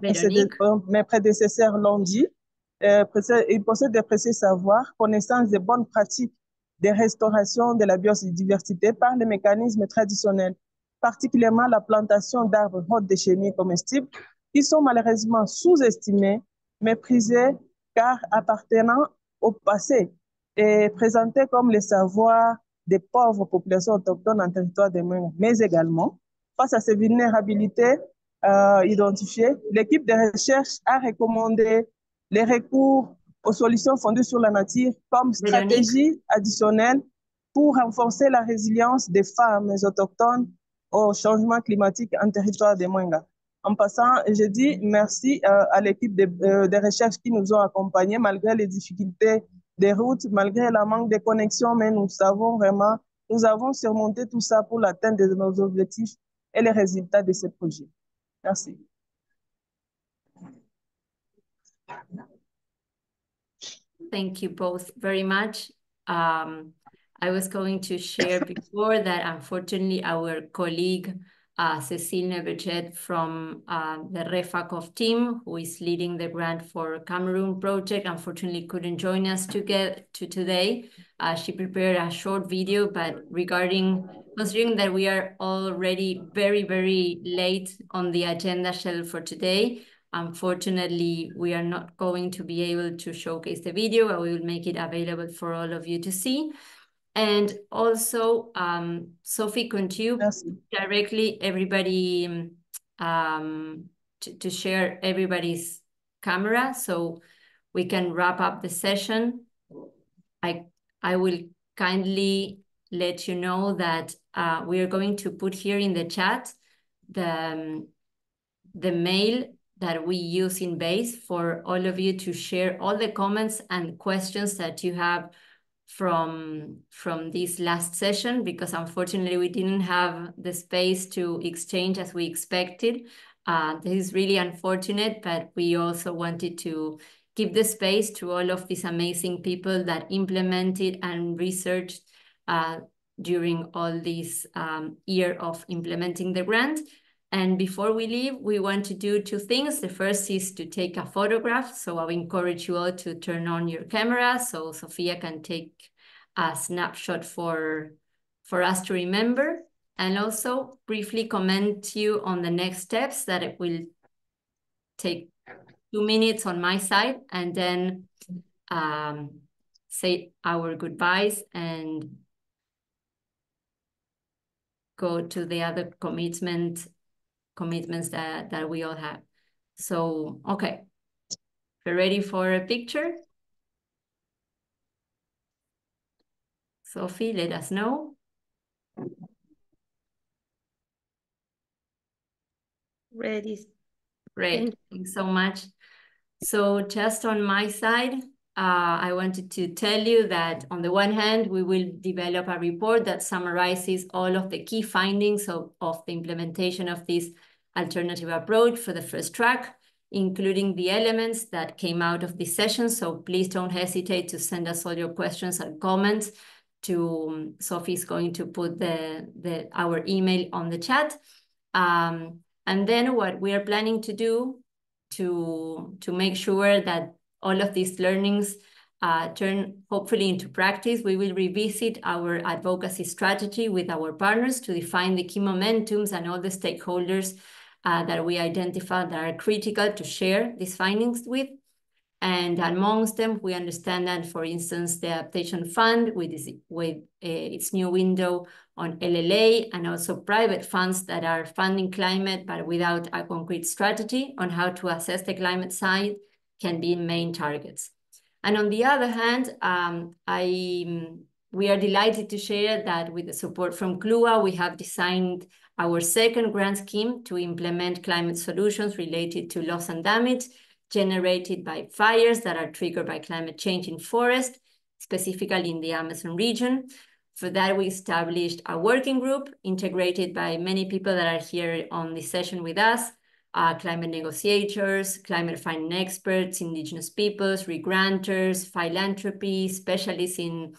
mes prédécesseurs l'ont dit. Ils possèdent de précieux savoirs, connaissances des bonnes pratiques de restauration de la biodiversité par les mécanismes traditionnels, particulièrement la plantation d'arbres hauts de chenilles comestibles, qui sont malheureusement sous-estimés, méprisés, car appartenant au passé et présentés comme les savoirs des pauvres populations autochtones en territoire de Mwenga. Mais également, face à ces vulnérabilités identifiées, l'équipe de recherche a recommandé les recours aux solutions fondées sur la nature comme stratégie additionnelle pour renforcer la résilience des femmes autochtones au changement climatique en territoire de Mwenga. En passant, je dis merci à l'équipe de recherche qui nous ont accompagnés malgré les difficultés des routes, malgré le manque de connexion, mais nous avons surmonté tout ça pour l'atteinte de nos objectifs et les résultats de ce projet. Merci. Thank you both very much. I was going to share before that, unfortunately, our colleague, Cécile Nebejet from the REFACOF team, who is leading the grant for Cameroon project, unfortunately couldn't join us today. She prepared a short video, but considering that we are already very, very late on the agenda schedule for today, unfortunately, we are not going to be able to showcase the video, but we will make it available for all of you to see. And also, Sophie, could you directly everybody to share everybody's camera so we can wrap up the session? I will kindly let you know that we are going to put here in the chat the mail that we use in BASE for all of you to share all the comments and questions that you have from this last session, because unfortunately we didn't have the space to exchange as we expected. This is really unfortunate, but we also wanted to give the space to all of these amazing people that implemented and researched during all this year of implementing the grant. And before we leave, we want to do two things. The first is to take a photograph. So I encourage you all to turn on your camera so Sophia can take a snapshot for us to remember. And also briefly comment you on the next steps that it will take 2 minutes on my side, and then say our goodbyes and go to the other commitments that we all have. So, okay. We're ready for a picture? Sophie, let us know. Ready. Great, thanks so much. So just on my side, I wanted to tell you that on the one hand, we will develop a report that summarizes all of the key findings of the implementation of this alternative approach for the first track. including the elements that came out of this session. So please don't hesitate to send us all your questions and comments to Sophie's going to put our email on the chat. And then what we are planning to do to make sure that all of these learnings turn hopefully into practice, we will revisit our advocacy strategy with our partners to define the key momentums and all the stakeholders that we identify that are critical to share these findings with. And amongst them, we understand that, for instance, the Adaptation Fund with its new window on LLA, and also private funds that are funding climate but without a concrete strategy on how to assess the climate side, can be main targets. And on the other hand, we are delighted to share that with the support from CLUA, we have designed our second grant scheme to implement climate solutions related to loss and damage generated by fires that are triggered by climate change in forest, specifically in the Amazon region. For that, we established a working group integrated by many people that are here on this session with us, climate negotiators, climate finance experts, indigenous peoples, regranters, philanthropy, specialists in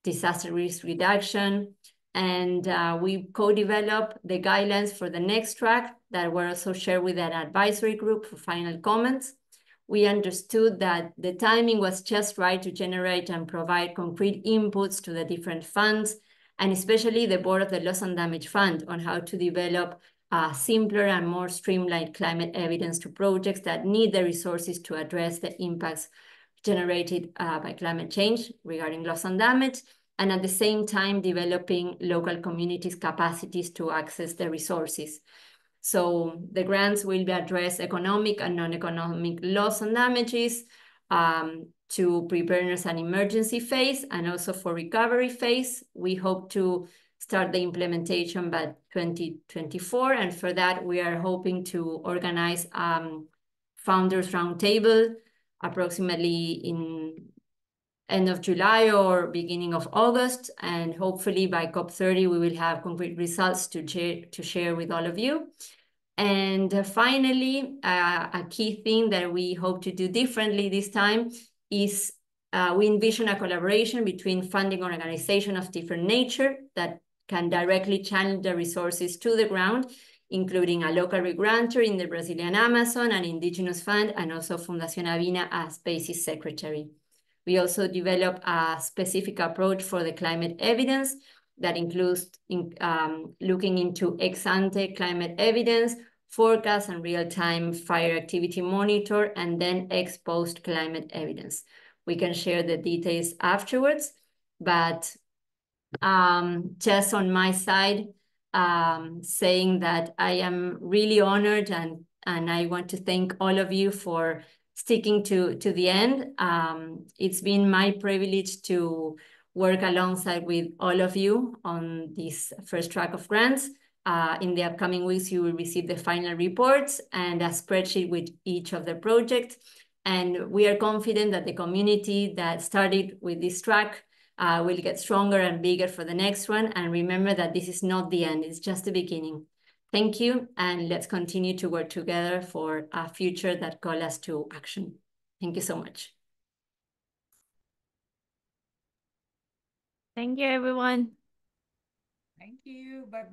disaster risk reduction. And we co-developed the guidelines for the next track that were also shared with an advisory group for final comments. We understood that the timing was just right to generate and provide concrete inputs to the different funds, and especially the board of the Loss and Damage Fund on how to develop simpler and more streamlined climate evidence to projects that need the resources to address the impacts generated by climate change regarding loss and damage, and at the same time developing local communities' capacities to access the resources. So the grants will be address economic and non-economic loss and damages to preparedness and emergency phase, and also for recovery phase. We hope to start the implementation by 2024, and for that we are hoping to organize Founders Roundtable approximately in end of July or beginning of August, and hopefully by COP30 we will have concrete results to share with all of you. And finally, a key thing that we hope to do differently this time is we envision a collaboration between funding organizations of different nature that can directly channel the resources to the ground, including a local regranter in the Brazilian Amazon, an indigenous fund, and also Fundación Avina as basis secretary. We also develop a specific approach for the climate evidence that includes looking into ex-ante climate evidence, forecast and real-time fire activity monitor, and then ex-post climate evidence. We can share the details afterwards, but just on my side, saying that I am really honored and I want to thank all of you for sticking to the end. It's been my privilege to work alongside with all of you on this first track of grants. In the upcoming weeks, you will receive the final reports and a spreadsheet with each of the projects. And we are confident that the community that started with this track will get stronger and bigger for the next one. And remember that this is not the end, it's just the beginning. Thank you, and let's continue to work together for a future that calls us to action. Thank you so much. Thank you, everyone. Thank you. Bye-bye.